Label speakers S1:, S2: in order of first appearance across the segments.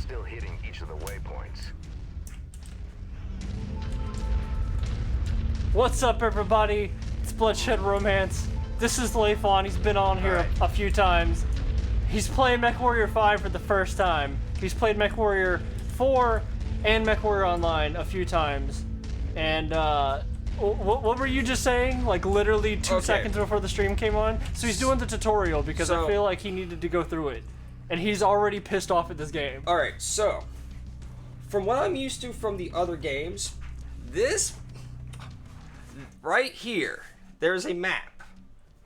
S1: still hitting each of the waypoints.
S2: What's up, everybody? It's Bloodshed Romance. This is Layfon. He's been on here a few times. He's playing Mechwarrior 5 for the first time. He's played Mechwarrior 4 and Mechwarrior Online a few times. And what were you just saying? Like literally 2 seconds before the stream came on? So he's doing the tutorial because I feel like he needed to go through it. And he's already pissed off at this game.
S3: Alright, so from what I'm used to from the other games, this right here, there's a map.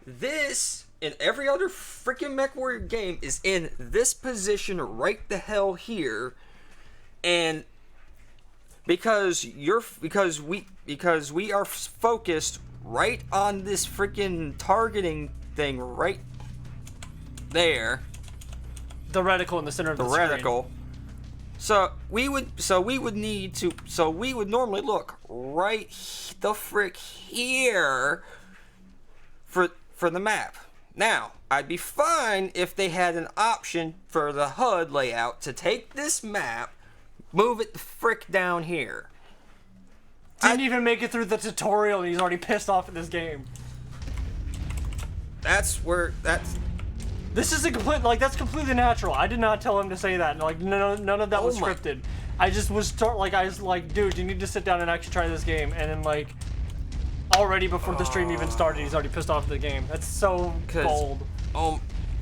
S3: This and every other freaking MechWarrior game is in this position right the hell here, and because we are focused right on this freaking targeting thing right there.
S2: The reticle in the center of the screen.
S3: Reticle. So we would normally look right the frick here for the map. Now, I'd be fine if they had an option for the HUD layout to take this map, move it the frick down here.
S2: Didn't even make it through the tutorial and he's already pissed off at this game.
S3: This
S2: is a complete, like, that's completely natural. I did not tell him to say that. Like, none of that was scripted. I just was like, dude, you need to sit down and actually try this game. And then, like, already before the stream even started, he's already pissed off at the game. That's so bold.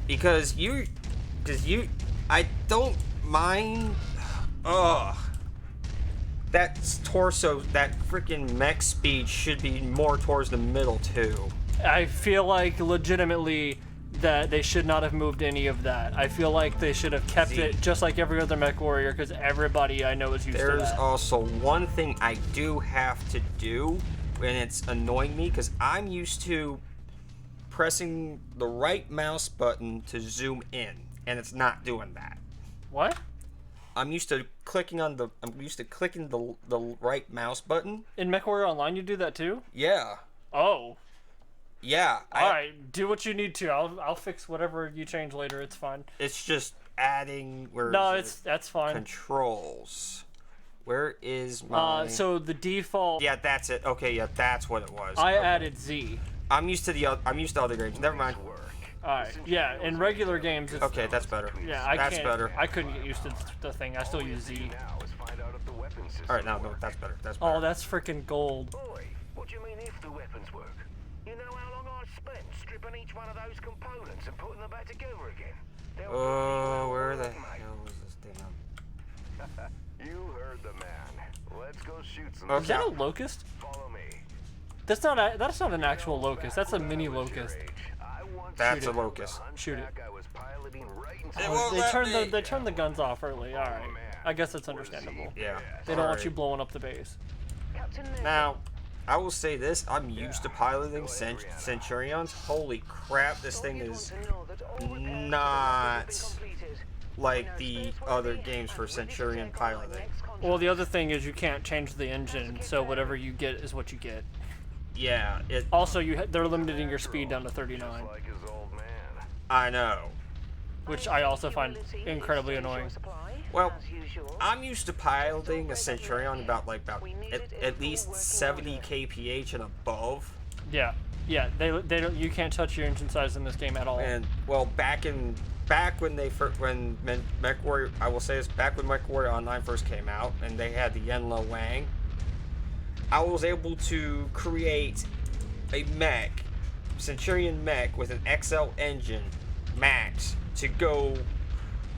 S3: Because I don't mind. That torso, that freaking mech speed should be more towards the middle too.
S2: I feel like legitimately that they should not have moved any of that. I feel like they should have kept it just like every other Mechwarrior, because everybody I know is used to that.
S3: There's also one thing I do have to do, and it's annoying me, because I'm used to pressing the right mouse button to zoom in, and it's not doing that.
S2: What?
S3: I'm used to clicking the right mouse button.
S2: In Mechwarrior Online you do that too?
S3: Yeah.
S2: Oh.
S3: Yeah.
S2: Alright, do what you need to. I'll fix whatever you change later, it's fine.
S3: It's just adding
S2: that's fine.
S3: Controls. Where is my
S2: so the default.
S3: Yeah, that's it. Okay, yeah, that's what it was.
S2: I added Z.
S3: I'm used to other games. Never mind.
S2: Alright, yeah, in regular games it's
S3: okay, that's better.
S2: Yeah,
S3: that's better.
S2: I couldn't get used to the thing. I still use Z.
S3: Alright, no, that's better. That's better.
S2: Oh, that's freaking gold.
S1: Boy, what do you mean if the weapons work? You know how long I've spent stripping each one of those components and putting them back together again?
S3: Oh, where the hell is this damn?
S1: You heard the man. Let's go shoot some.
S2: Is that a locust?
S1: Follow me.
S2: That's not an actual locust. That's a mini locust.
S3: That's a locust.
S2: Shoot it.
S3: They
S2: They turned the guns off early. All right. I guess that's understandable.
S3: Yeah.
S2: They don't want you blowing up the base.
S3: Now, I will say this, I'm used to piloting Centurions. Holy crap, this thing is not like the other games for Centurion piloting.
S2: Well, the other thing is you can't change the engine, so whatever you get is what you get.
S3: Yeah,
S2: Also, they're limiting your speed down to 39.
S3: I know.
S2: Which I also find incredibly annoying.
S3: Well, I'm used to piloting a Centurion about at least 70 kph and above.
S2: Yeah, they don't. You can't touch your engine size in this game at all.
S3: And well, back when Mechwarrior, I will say this, back when Mechwarrior Online first came out, and they had the Yenla Wang, I was able to create a Centurion mech with an XL engine max to go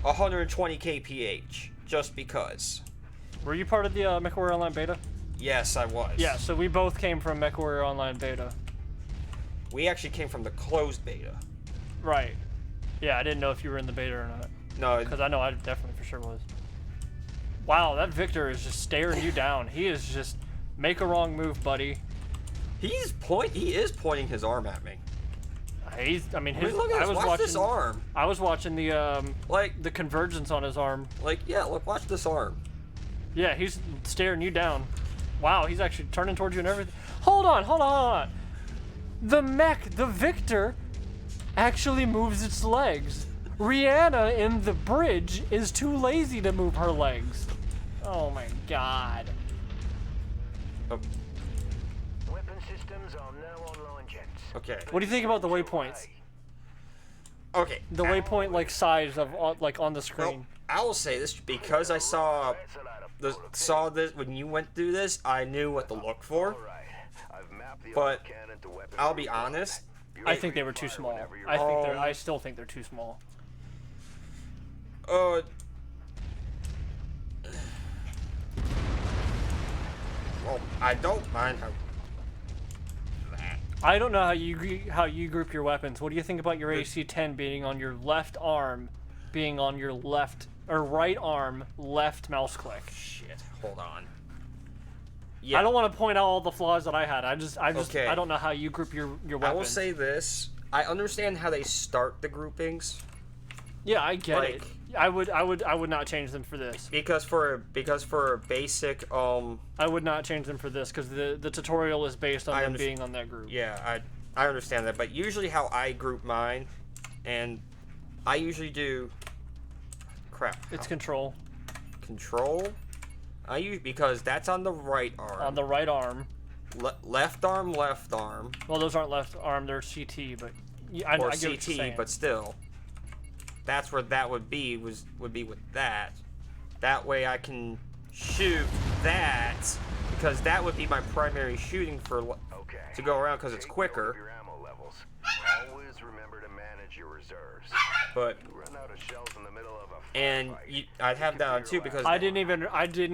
S3: 120 kph, just because.
S2: Were you part of the Mechwarrior Online beta?
S3: Yes, I was.
S2: Yeah, so we both came from Mechwarrior Online beta.
S3: We actually came from the closed beta.
S2: Right. Yeah, I didn't know if you were in the beta or not.
S3: No.
S2: Because I know I definitely for sure was. Wow, that Victor is just staring you down. He is just, make a wrong move, buddy.
S3: He is pointing his arm at me.
S2: I mean, his.
S3: Look at this. Watch this arm.
S2: I was watching the the convergence on his arm.
S3: Yeah, look, watch this arm.
S2: Yeah, he's staring you down. Wow, he's actually turning towards you and everything. Hold on. The Victor, actually moves its legs. Rihanna in the bridge is too lazy to move her legs. Oh my god.
S3: Oh,
S1: Weapon systems are now online, gents.
S3: okay.
S2: What do you think about the waypoints?
S3: Okay.
S2: The waypoint like size of like on the
S3: Well,
S2: screen.
S3: I will say this because I saw this when you went through this. I knew what to look for. But I'll be honest.
S2: I think they were too small. I still think they're too small.
S3: Well, I don't mind how.
S2: I don't know how you group your weapons. What do you think about your AC-10 being on your left arm, being on your left or right arm, left mouse click?
S3: Shit. Hold on. Yeah.
S2: I don't want to point out all the flaws that I had.
S3: Okay.
S2: I don't know how you group your weapons.
S3: I will say this. I understand how they start the groupings.
S2: Yeah, I get
S3: like-
S2: it. I would not change them for this.
S3: Because for a basic
S2: I would not change them for this because the tutorial is based on them being on that group.
S3: yeah, I understand that, but usually how I group mine, and I usually do crap.
S2: It's control.
S3: Control. I use because that's on the right arm.
S2: On the right arm.
S3: Left arm, left arm.
S2: Well, those aren't left arm; they're CT. But I
S3: Or
S2: get what you're
S3: CT,
S2: saying.
S3: but still. That's where that would be with that. That way I can shoot that because that would be my primary shooting for to go around because it's quicker.
S1: Your ammo levels. Always remember to manage your reserves.
S3: But
S1: You run out of shells in the middle of a
S3: and I'd have that on too because
S2: I didn't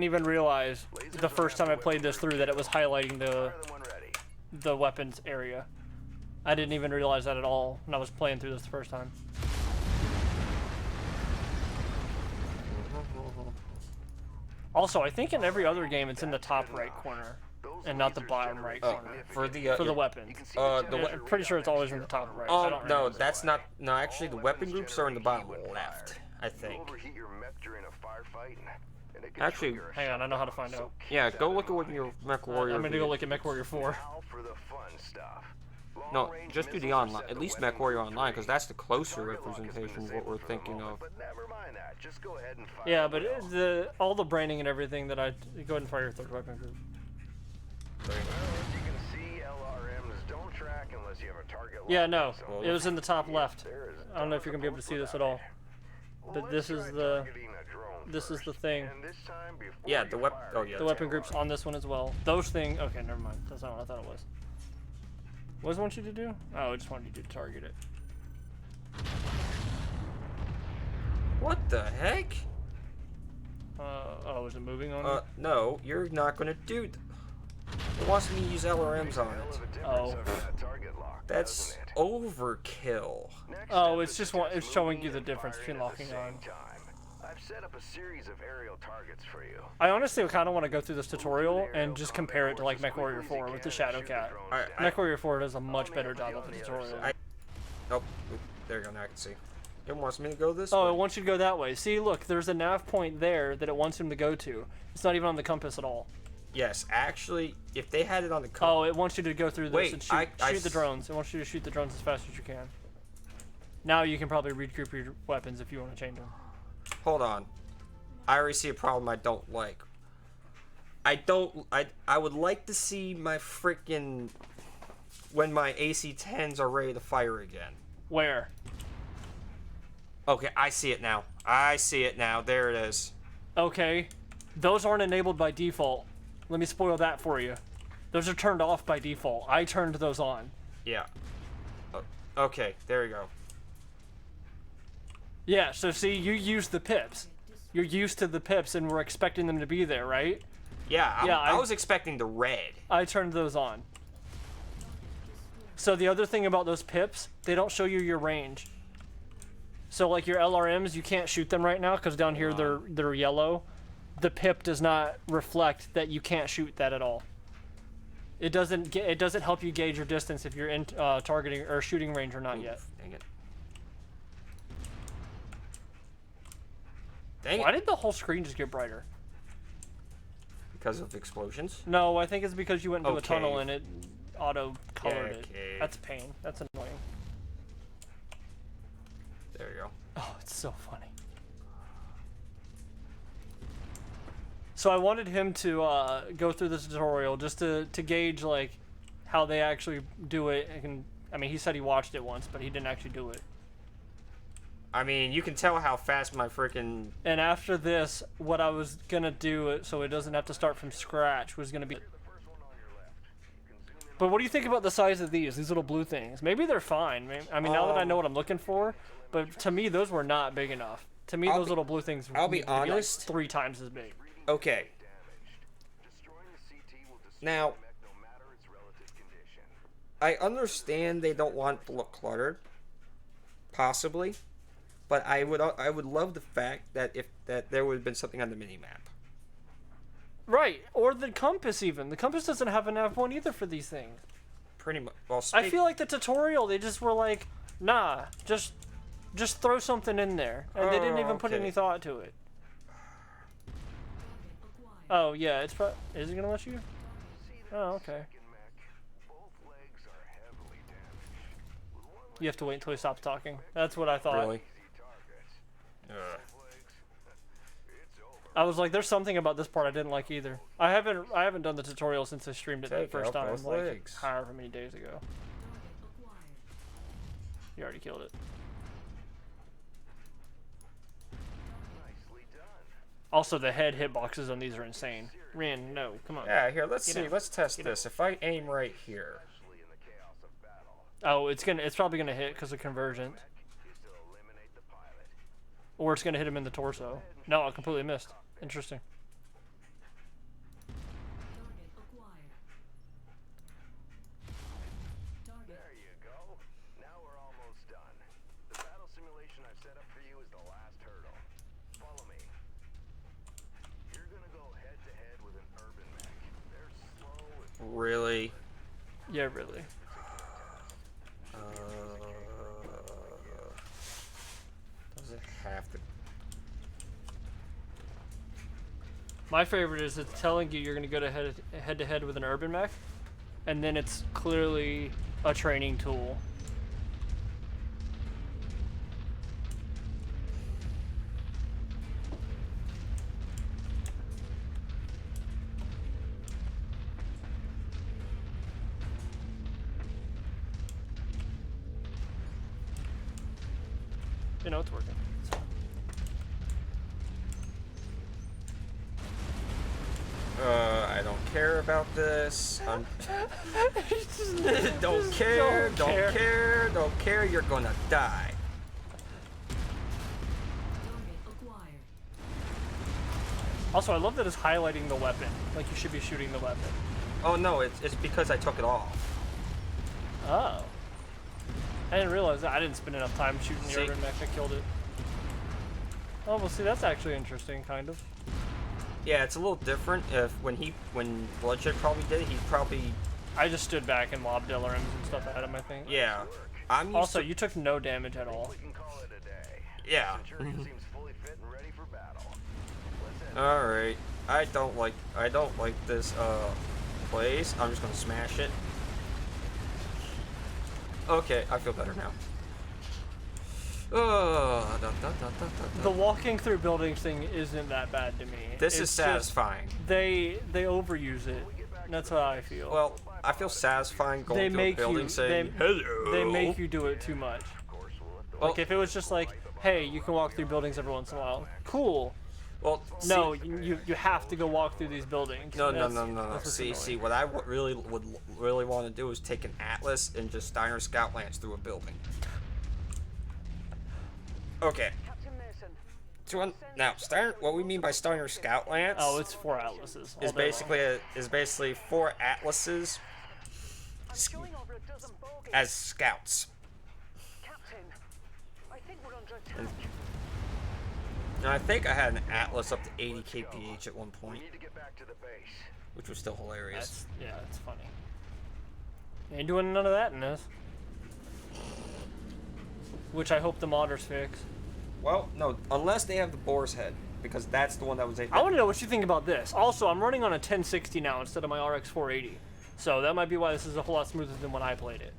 S2: even realize the first time I played this through that it was highlighting
S1: fire them when ready.
S2: the weapons area. I didn't even realize that at all when I was playing through this the first time. Also, I think in every other game it's in the top right corner and not the bottom right corner
S3: for the
S2: weapons. I'm pretty sure it's always in the top right. I don't
S3: no,
S2: remember.
S3: that's not. No, actually, the weapon groups are in the bottom left. I think.
S1: Overheat your mech during a firefight, and it can
S3: Actually,
S1: trigger a
S2: Hang on, I know how to find out.
S3: Yeah, go look at what your Mechwarrior.
S2: I'm gonna go look at Mechwarrior 4.
S1: now for the fun stuff.
S3: No, just do the online. At least Mechwarrior online, because that's the closer representation of what we're thinking of.
S1: But never mind that. Just go ahead and fire
S2: Yeah,
S1: them
S2: but all the branding and everything that I go ahead and fire your third weapon group.
S1: Well, as you can see, LRMs don't track unless you have a target.
S2: Yeah,
S1: locked,
S2: no,
S1: so
S2: it was in the top left.
S1: there is
S2: I don't know if you're gonna be able to see this at all, but this is the thing.
S1: And this time before
S3: Yeah,
S1: you
S3: the weapon.
S1: fire,
S3: Oh yeah.
S2: The weapon group's on this one as well. Those things. Okay, never mind. That's not what I thought it was. What does it want you to do? Oh, it just wanted you to target it.
S3: What the heck?
S2: Oh, is it moving on it?
S3: No, you're not gonna do. It wants me to use LRMs on it.
S2: Oh.
S3: That's overkill.
S2: Oh, it's just it's showing you the difference between locking on.
S1: I've set up a series of aerial targets for you.
S2: I honestly kind of want to go through this tutorial and just compare it to like Mechwarrior 4 with the Shadow Cat. Mechwarrior 4 does a much better job of the tutorial.
S3: Nope. Oop, there you go. Now I can see. It wants me to go this
S2: Oh,
S3: way.
S2: it wants you to go that way. See, look, there's a nav point there that it wants him to go to. It's not even on the compass at all.
S3: Yes, actually, if they had it on the
S2: Oh, it wants you to go through this
S3: Wait,
S2: and
S3: I
S2: shoot the drones. It wants you to shoot the drones as fast as you can. Now you can probably regroup your weapons if you want to change them.
S3: Hold on. I already see a problem I don't like. I would like to see my freaking when my AC-10s are ready to fire again.
S2: Where?
S3: Okay, I see it now. I see it now. There it is.
S2: Okay. Those aren't enabled by default. Let me spoil that for you. Those are turned off by default. I turned those on.
S3: Yeah. Okay, there you go.
S2: Yeah, so see, you use the pips. You're used to the pips and we're expecting them to be there, right?
S3: Yeah, I
S2: I-
S3: was expecting the red.
S2: I turned those on. So the other thing about those pips, they don't show you your range. So like your LRMs, you can't shoot them right now because down here they're yellow. The pip does not reflect that you can't shoot that at all. It doesn't help you gauge your distance if you're in targeting or shooting range or not yet.
S3: Dang it. Dang
S2: Why
S3: it.
S2: did the whole screen just get brighter?
S3: Because of explosions?
S2: No, I think it's because you went into a
S3: Okay.
S2: tunnel and it auto colored it.
S3: okay.
S2: That's a pain. That's annoying.
S3: There you go.
S2: Oh, it's so funny. So I wanted him to go through this tutorial just to gauge like how they actually do it. And I mean, he said he watched it once, but he didn't actually do it.
S3: I mean, you can tell how fast my freaking...
S2: And after this, what I was gonna do, so it doesn't have to start from scratch, was gonna be... But what do you think about the size of these little blue things? Maybe they're fine. I mean, now that I know what I'm looking for, but to me, those were not big enough. To me, those little blue things
S3: I'll be
S2: need to like
S3: honest.
S2: 3 times as big.
S3: Okay. Now, I understand they don't want it to look cluttered, possibly, but I would love the fact that that there would have been something on the mini map.
S2: Right, or the compass even. The compass doesn't have an F1 either for these things.
S3: Pretty much. Well,
S2: I feel like the tutorial, they just were like, nah, just throw something in there, and they didn't even put any thought to it. Oh yeah, it's is it gonna let you? Oh, okay. You have to wait until he stops talking. That's what I thought.
S3: Really?
S2: I was like, there's something about this part I didn't like either. I haven't done the tutorial since I streamed it the first time, like however many days ago. You already killed it. Also, the head hitboxes on these are insane. Rin, no, come on.
S3: Yeah, here, let's see. Let's test this. If I aim right here.
S2: Oh, it's probably gonna hit because of convergent. Or it's gonna hit him in the torso. No, I completely missed. Interesting.
S1: There you go. Now we're almost done. The battle simulation I've set up for you is the last hurdle. Follow me. You're gonna go head to head with an urban mech. They're slow and
S3: Really?
S2: Yeah, really.
S3: Does it have to?
S2: My favorite is it's telling you you're gonna go to head to head with an urban mech, and then it's clearly a training tool. You know it's working.
S3: I don't care about this. Don't care. Don't care. You're gonna die.
S2: Also, I love that it's highlighting the weapon. Like you should be shooting the weapon.
S3: Oh no, it's because I took it off.
S2: Oh. I didn't realize that. I didn't spend enough time shooting the
S3: See?
S2: urban mech. I killed it. Oh, well, see, that's actually interesting, kind of.
S3: Yeah, it's a little different. When Bloodshed probably did it, he probably...
S2: I just stood back and lobbed LRMs and stuff at him, I think.
S3: Yeah. I'm used
S2: Also,
S3: to...
S2: you took no damage at all.
S1: we can call it a day.
S3: Yeah.
S1: Centurion seems fully fit and ready for battle. Let's end
S3: All right. I don't like this place. I'm just gonna smash it. Okay, I feel better now.
S2: The walking through buildings thing isn't that bad to me.
S3: This
S2: It's
S3: is
S2: just
S3: satisfying.
S2: They overuse it. That's how I feel.
S3: Well, I feel satisfying
S2: they
S3: going to a
S2: make
S3: building
S2: you
S3: saying, hello.
S2: they make you do it too much.
S3: Well,
S2: Like if it was just like, hey, you can walk through buildings every once in a while. Cool.
S3: well,
S2: No, you have to go walk through these buildings.
S3: No.
S2: That's what's
S3: See,
S2: annoying.
S3: what I really want to do is take an Atlas and just Steiner Scout Lance through a building. Okay. Now, Steiner, what we mean by Steiner Scout Lance?
S2: Oh, it's 4 atlases.
S3: is basically 4 Atlases as scouts. And I think I had an Atlas up to 80 kph at one point,
S1: need to get back to the base.
S3: which was still hilarious.
S2: It's funny. Ain't doing none of that in this. Which I hope the modders fix.
S3: Well, no, unless they have the boar's head, because that's the one that was.
S2: I want to know what you think about this. Also, I'm running on a 1060 now instead of my RX 480, so that might be why this is a whole lot smoother than when I played it.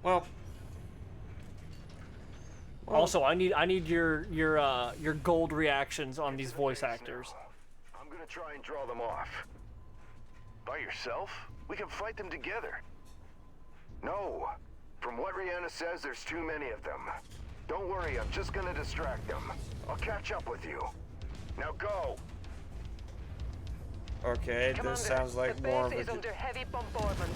S3: Well,
S2: Also, I need your gold reactions on these voice actors.
S1: I'm gonna try and draw them off. By yourself? We can fight them together. No. From what Rihanna says, there's too many of them. Don't worry, I'm just gonna distract them. I'll catch up with you. Now go!
S3: Okay,
S4: Commander,
S3: this sounds like
S4: the
S3: more of
S4: base is
S3: a...
S4: under heavy bombardment.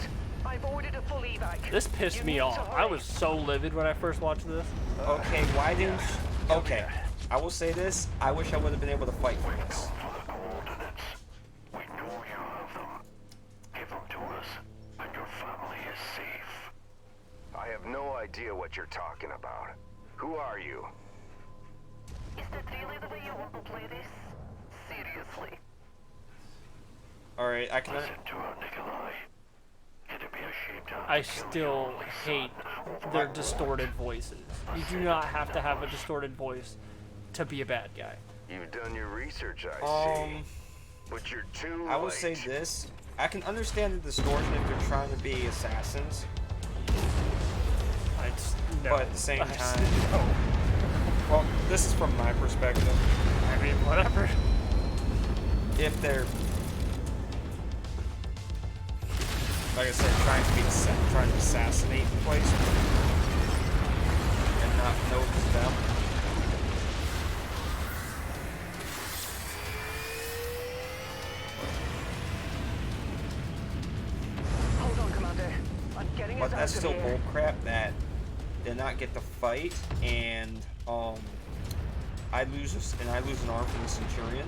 S4: I've ordered a full evac.
S2: This pissed
S4: You
S2: me
S4: need to
S2: off. I
S4: hurry.
S2: was so livid when I first watched this.
S3: Okay, why didn't... Okay, I will say this. I wish I would have been able to fight for this.
S1: For the coordinates. We know you have them. Give them to us, and your family is safe. I have no idea what you're talking about. Who are you?
S4: Is that really the way you want to play this? Seriously?
S3: Alright, I can...
S1: Listen to her, Nikolai. It'd be a shame to have
S2: I
S1: to kill
S2: still
S1: your only
S2: hate
S1: son.
S2: their distorted voices. You do not have to have a distorted voice to be a bad guy.
S1: You've done your research, I see. But you're too
S3: I will
S1: late.
S3: say this. I can understand the distortion if they're trying to be assassins.
S2: I just, no.
S3: But at the same
S2: I just-
S3: time...
S2: no.
S3: Well, this is from my perspective.
S2: I mean, whatever.
S3: If they're... Like I said, trying to assassinate the place. And not know it's them.
S4: Hold on, Commander. I'm getting
S3: But
S4: us
S3: that's
S4: out
S3: still
S4: of here.
S3: bullcrap that did not get the fight, and I lose an arm from the Centurion.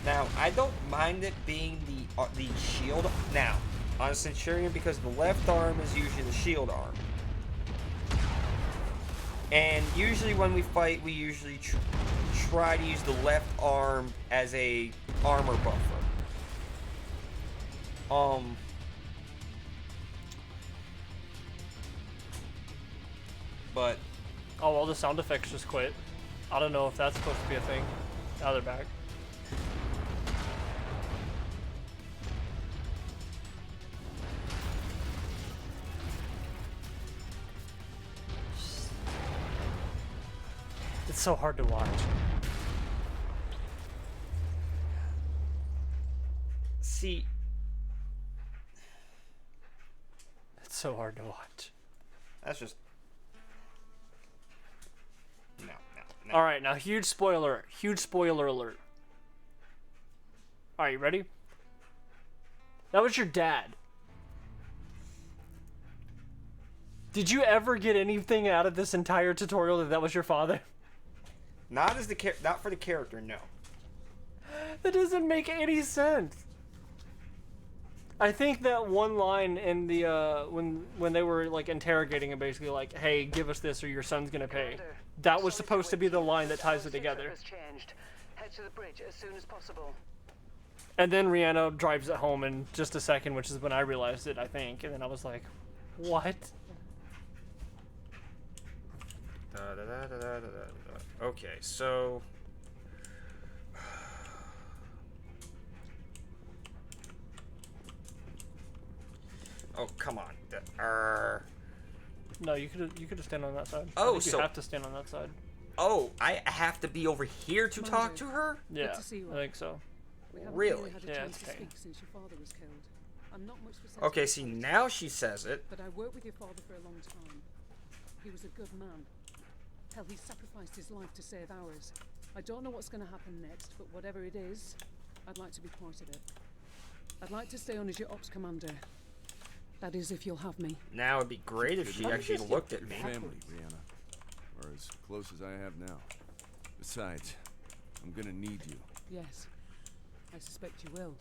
S3: Now I don't mind it being the shield. Now on a Centurion, because the left arm is usually the shield arm, and usually when we fight, we usually try to use the left arm as a armor buffer. But
S2: Oh, well, the sound effects just quit. I don't know if that's supposed to be a thing. Now they're back. It's so hard to watch.
S3: see,
S2: It's so hard to watch.
S3: that's just no.
S2: All right, now huge spoiler. Huge spoiler alert. All right, you ready? That was your dad. Did you ever get anything out of this entire tutorial that was your father?
S3: Not as the not for the character, no.
S2: That doesn't make any sense. I think that one line in the when they were like interrogating him, basically like, "Hey, give us this or your son's gonna pay." That was supposed to be the line that ties it together.
S4: Head to the bridge as soon as possible.
S2: And then Rihanna drives it home in just a second, which is when I realized it, I think. And then I was like, "What?"
S3: Okay, so oh, come on.
S2: No, you could stand on that side.
S3: Oh,
S2: I think
S3: so-
S2: you have to stand on that side.
S3: Oh, I have to be over here to talk to her?
S2: Yeah,
S5: to see you
S2: I
S5: all.
S2: think so.
S5: We haven't
S3: Really?
S5: had a
S2: Yeah,
S5: chance
S2: it's
S5: to
S2: okay.
S5: speak since your father was killed. I'm not much for
S3: Okay, see,
S5: sentimentality,
S3: now she says it.
S5: but I worked with your father for a long time. He was a good man. Hell, he sacrificed his life to save ours. I don't know what's going to happen next, but whatever it is, I'd like to be part of it. I'd like to stay on as your ops commander. That is, if you'll have me.
S3: Now it'd be great if she actually looked at me.
S6: Family, Rihanna. Or as close as I have now. Besides, I'm gonna need you.
S5: Yes, I suspect you will.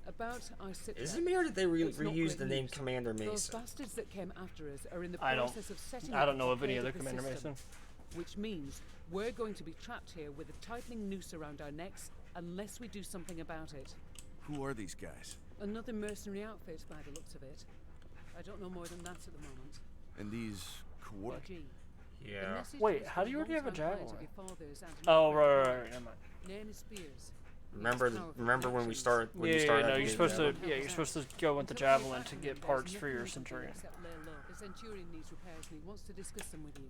S5: About our sit
S3: Is
S5: rep,
S3: it me or did they
S5: it's not
S3: reuse
S5: great
S3: the name
S5: news.
S3: Commander
S5: Those
S3: Mason?
S5: bastards that came after us are in the
S2: I don't-
S5: process of setting
S2: I
S5: up
S2: don't know
S5: a
S2: of any
S5: blockade
S2: other
S5: of the
S2: Commander
S5: system,
S2: Mason.
S5: which means we're going to be trapped here with a tightening noose around our necks unless we do something about it.
S6: Who are these guys?
S5: Another mercenary outfit by the looks of it. I don't know more than that at the moment.
S6: And these coordinates?
S5: G. The
S3: Yeah.
S5: message
S2: Wait,
S5: was
S2: how do you
S5: from
S2: already have a
S5: longtime client
S2: Jaguar?
S5: of your father's and
S2: Oh,
S5: Mechwarrior.
S2: right, never mind.
S5: Name is Spears.
S3: Remember when we started? When you
S2: Yeah,
S3: started?
S2: no,
S3: at the
S2: you're
S3: beginning
S2: supposed
S3: of
S2: to. Yeah, you're supposed to go with the javelin to get parts for your Centurion.
S5: The Centurion needs repairs and he wants to discuss them with you.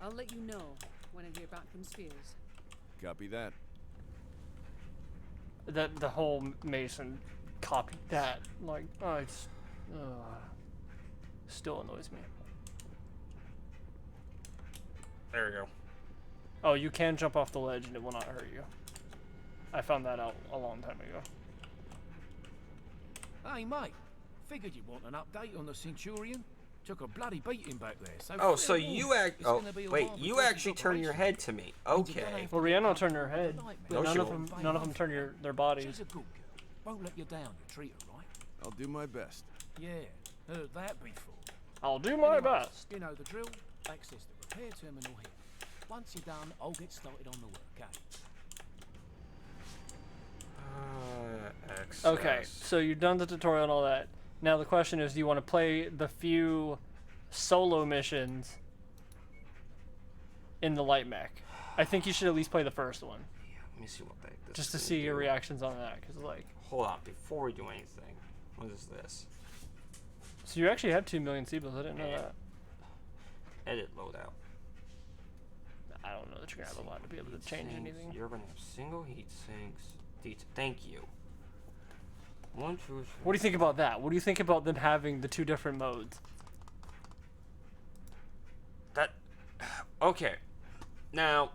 S5: I'll let you know when I hear back from Spheres.
S6: Copy that.
S2: That the whole Mason copied that. Like, oh, it's still annoys me.
S3: There we go.
S2: Oh, you can jump off the ledge and it will not hurt you. I found that out a long time ago.
S7: Hey, mate. Figured you'd want an update on the Centurion. Took a bloody beating back there. So
S3: Oh, so
S7: fair warning.
S3: you act.
S7: It's
S3: Oh,
S7: gonna be a
S3: wait.
S7: while
S3: You
S7: before
S3: actually
S7: this
S3: turn your
S7: operation.
S3: head to me. Okay.
S2: Well, Rihanna turn their head,
S3: No,
S2: but
S3: she
S2: none of
S3: won't.
S2: them turn their bodies.
S7: She's a good girl. Won't let you down. You treat her right.
S6: I'll do my best.
S7: Yeah, heard that before.
S2: I'll do my
S7: Anyways,
S2: best.
S7: You know the drill. Access the repair terminal here. Once you're done, I'll get started on the work, okay?
S2: Okay, so you've done the tutorial and all that. Now the question is, do you want to play the few solo missions in the light mech? I think you should at least play the first one,
S3: Let me see what this
S2: just to
S3: is
S2: see
S3: gonna
S2: your
S3: do.
S2: reactions on that. Cause like,
S3: Hold on, before we do anything, what is this?
S2: so you actually have 2 million C-bills. I didn't know that.
S3: Edit loadout.
S2: I don't know that you're gonna have a lot to be able to change
S3: Sinks.
S2: anything.
S3: You're gonna have single heat sinks. Thank you. 1, 2, 3.
S2: What do you think about that? What do you think about them having the 2 different modes?
S3: That. Okay. Now,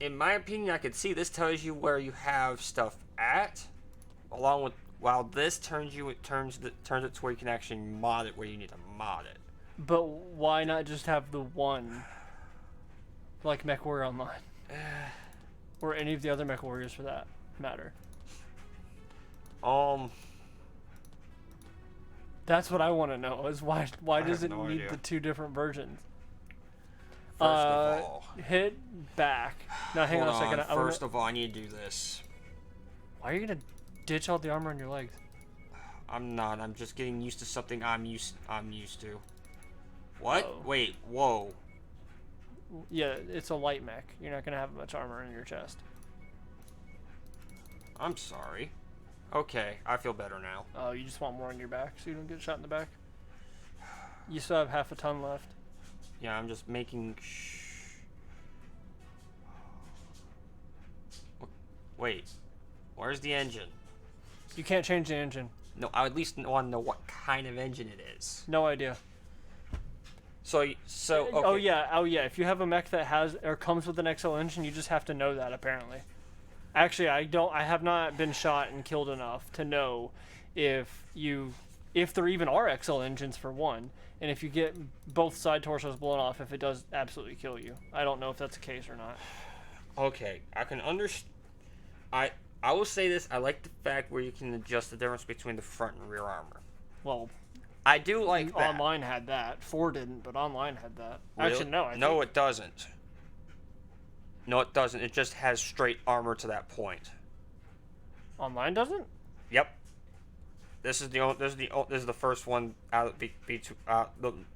S3: in my opinion, I could see this tells you where you have stuff at, along with while this turns it to where you can actually mod it where you need to mod it.
S2: But why not just have the one, like Mechwarrior Online, or any of the other Mechwarriors for that matter? That's what I want to know. Is why does
S3: have
S2: it
S3: no
S2: need
S3: idea.
S2: the 2 different versions?
S3: First of all,
S2: Hit back. Now hang on a
S3: hold
S2: second.
S3: on. First of all, I need to do this.
S2: Why are you gonna ditch all the armor on your legs?
S3: I'm not. I'm just getting used to something I'm used to. What?
S2: Oh.
S3: Wait. Whoa.
S2: Yeah, it's a light mech. You're not gonna have much armor in your chest.
S3: I'm sorry. Okay, I feel better now.
S2: Oh, you just want more on your back so you don't get shot in the back? You still have half a ton left.
S3: Yeah, I'm just making. Wait. Where's the engine?
S2: You can't change the engine.
S3: No, I at least want to know what kind of engine it is.
S2: No idea.
S3: So okay.
S2: Oh yeah. If you have a mech that has or comes with an XL engine, you just have to know that apparently. Actually, I have not been shot and killed enough to know if there even are XL engines for one, and if you get both side torsos blown off, if it does absolutely kill you. I don't know if that's the case or not.
S3: Okay, I can understand. I will say this. I like the fact where you can adjust the difference between the front and rear armor.
S2: Well,
S3: I do like that.
S2: online had that. 4 didn't, but online had that.
S3: Really?
S2: Actually, no.
S3: No, it doesn't. No, it doesn't. It just has straight armor to that point.
S2: Online doesn't?
S3: Yep. This is the first one out. This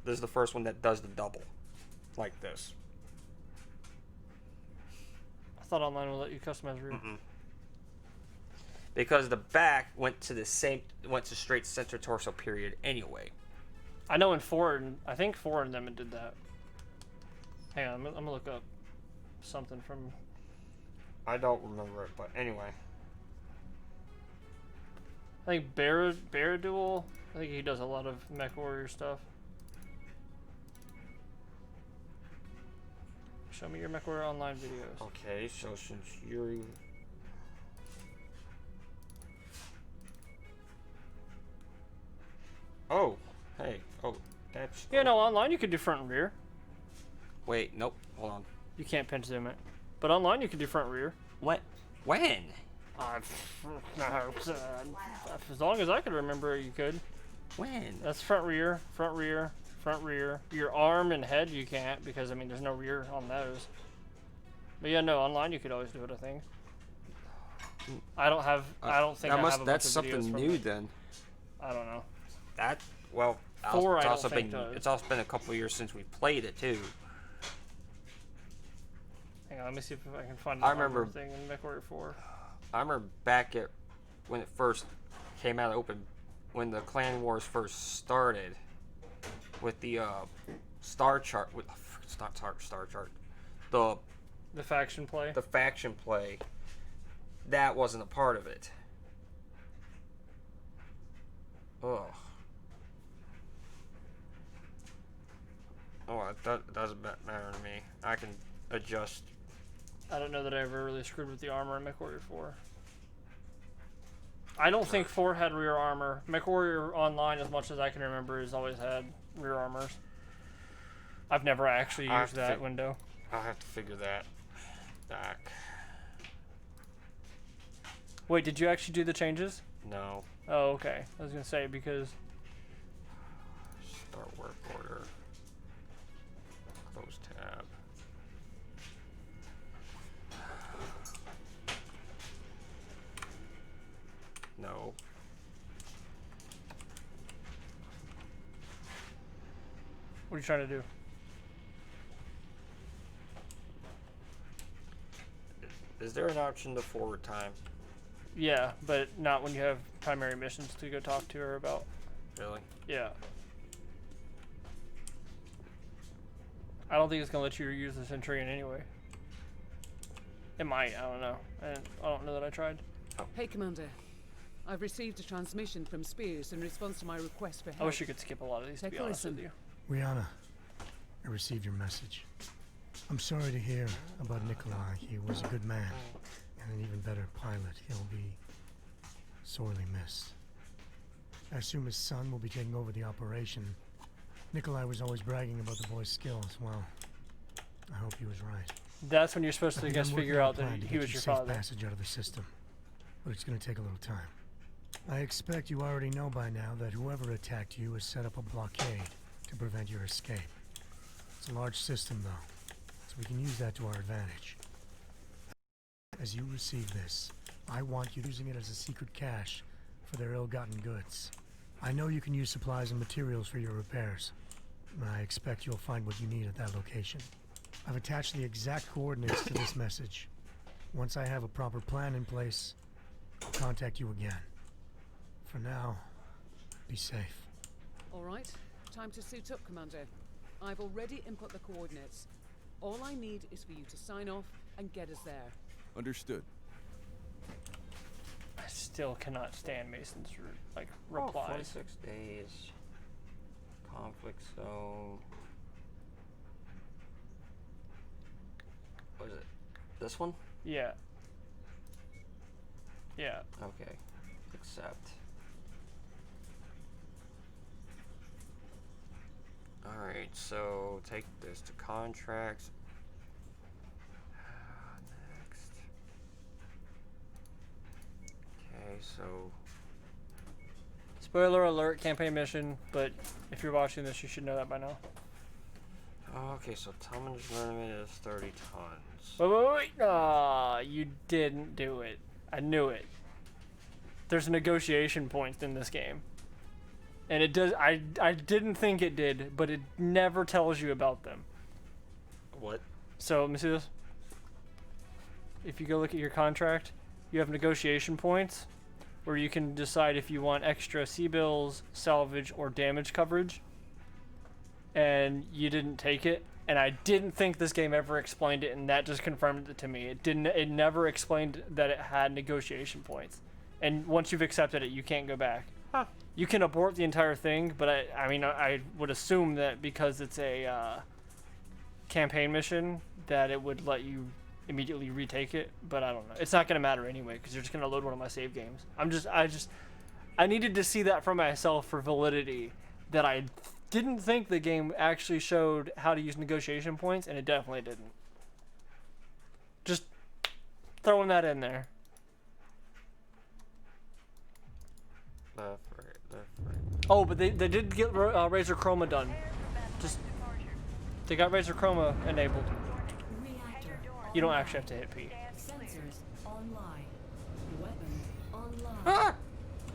S3: is the first one that does the double, like this.
S2: I thought online would let you customize rear.
S3: Because the back went to straight center torso period anyway.
S2: I know in 4, I think 4 of them it did that. Hang on, I'm gonna look up something from.
S3: I don't remember it, but anyway.
S2: I think Barraduel. I think he does a lot of Mechwarrior stuff. Show me your Mechwarrior online videos.
S3: Okay, so since Yuri. Oh, hey. Oh, that's.
S2: Yeah, no, online you could do front and rear.
S3: Wait, nope. Hold on.
S2: You can't pinch zoom it. But online you can do front and rear.
S3: What? When?
S2: As long as I could remember, you could.
S3: When?
S2: That's front rear, front rear, front rear. Your arm and head you can't because I mean there's no rear on those. But yeah, no, online you could always do it. I think. I don't think I have a
S3: That's
S2: bunch of videos
S3: something
S2: from
S3: new
S2: it.
S3: then.
S2: I don't know.
S3: That well.
S2: 4 I don't
S3: also
S2: think
S3: been.
S2: does.
S3: It's also been a couple years since we played it too.
S2: Hang on, let me see if I can find
S3: I
S2: the armor
S3: remember-
S2: thing in Mechwarrior 4.
S3: I remember back at when it first came out open, when the Clan Wars first started, with the star chart, with not star chart,
S2: The faction play.
S3: the faction play. That wasn't a part of it. Ugh. Oh, that doesn't matter to me. I can adjust.
S2: I don't know that I ever really screwed with the armor in Mechwarrior 4. I don't think 4 had rear armor. Mechwarrior Online, as much as I can remember, has always had rear armors. I've never actually used that window.
S3: I'll have to figure that back.
S2: Wait, did you actually do the changes?
S3: No.
S2: Oh, okay. I was gonna say because
S3: Start work order. Close tab. No.
S2: what are you trying to do?
S3: Is there an option to forward time?
S2: Yeah, but not when you have primary missions to go talk to her about.
S3: Really?
S2: Yeah. I don't think it's gonna let you use the Centurion anyway. It might. I don't know. I don't know that I tried.
S5: Hey, Commander. I've received a transmission from Spears in response to my request for help.
S2: I wish you could skip a lot of these, to
S5: Take
S2: be
S5: a
S2: honest with
S5: listen.
S2: you.
S8: Rihanna, I received your message. I'm sorry to hear about Nikolai. He was a good man and an even better pilot. He'll be sorely missed. I assume his son will be taking over the operation. Nikolai was always bragging about the boy's skills. Well, I hope he was right.
S2: That's when you're supposed to, I
S8: think
S2: guess,
S8: I'm
S2: figure
S8: working on
S2: out
S8: a
S2: that
S8: plan to
S2: he
S8: get
S2: was
S8: you
S2: your
S8: safe
S2: father.
S8: passage out of the system, but it's going to take a little time. I expect you already know by now that whoever attacked you has set up a blockade to prevent your escape. It's a large system, though, so we can use that to our advantage. As you receive this, I want you using it as a secret cache for their ill-gotten goods. I know you can use supplies and materials for your repairs, and I expect you'll find what you need at that location. I've attached the exact coordinates to this message. Once I have a proper plan in place, I'll contact you again. For now, be safe.
S5: All right, time to suit up, Commander. I've already input the coordinates. All I need is for you to sign off and get us there.
S6: Understood.
S2: I still cannot stand Mason's replies.
S3: 46 days. Conflict zone. What is it? This one?
S2: Yeah. Yeah.
S3: Okay. Accept. Alright, so take this to contracts. Next. Okay, so
S2: Spoiler alert, campaign mission, but if you're watching this, you should know that by now.
S3: okay, so tonnage limit is 30 tons.
S2: Wait. Aw, you didn't do it. I knew it. There's a negotiation point in this game. And it does, I didn't think it did, but it never tells you about them.
S3: What?
S2: So, let me see this. If you go look at your contract, you have negotiation points where you can decide if you want extra sea bills, salvage, or damage coverage. And you didn't take it. And I didn't think this game ever explained it, and that just confirmed it to me. It never explained that it had negotiation points. And once you've accepted it, you can't go back.
S3: Huh.
S2: You can abort the entire thing, but I would assume that because it's a campaign mission, that it would let you immediately retake it. But I don't know. It's not gonna matter anyway because you're just gonna load one of my save games. I needed to see that for myself for validity. That I didn't think the game actually showed how to use negotiation points, and it definitely didn't. Just throwing that in there.
S3: Left, right.
S2: Oh, but they did get Razor Chroma done. Just they got Razor Chroma enabled.
S9: Reactor.
S2: You don't actually have to hit P.
S9: Sensors online. Weapons online.
S3: Ah!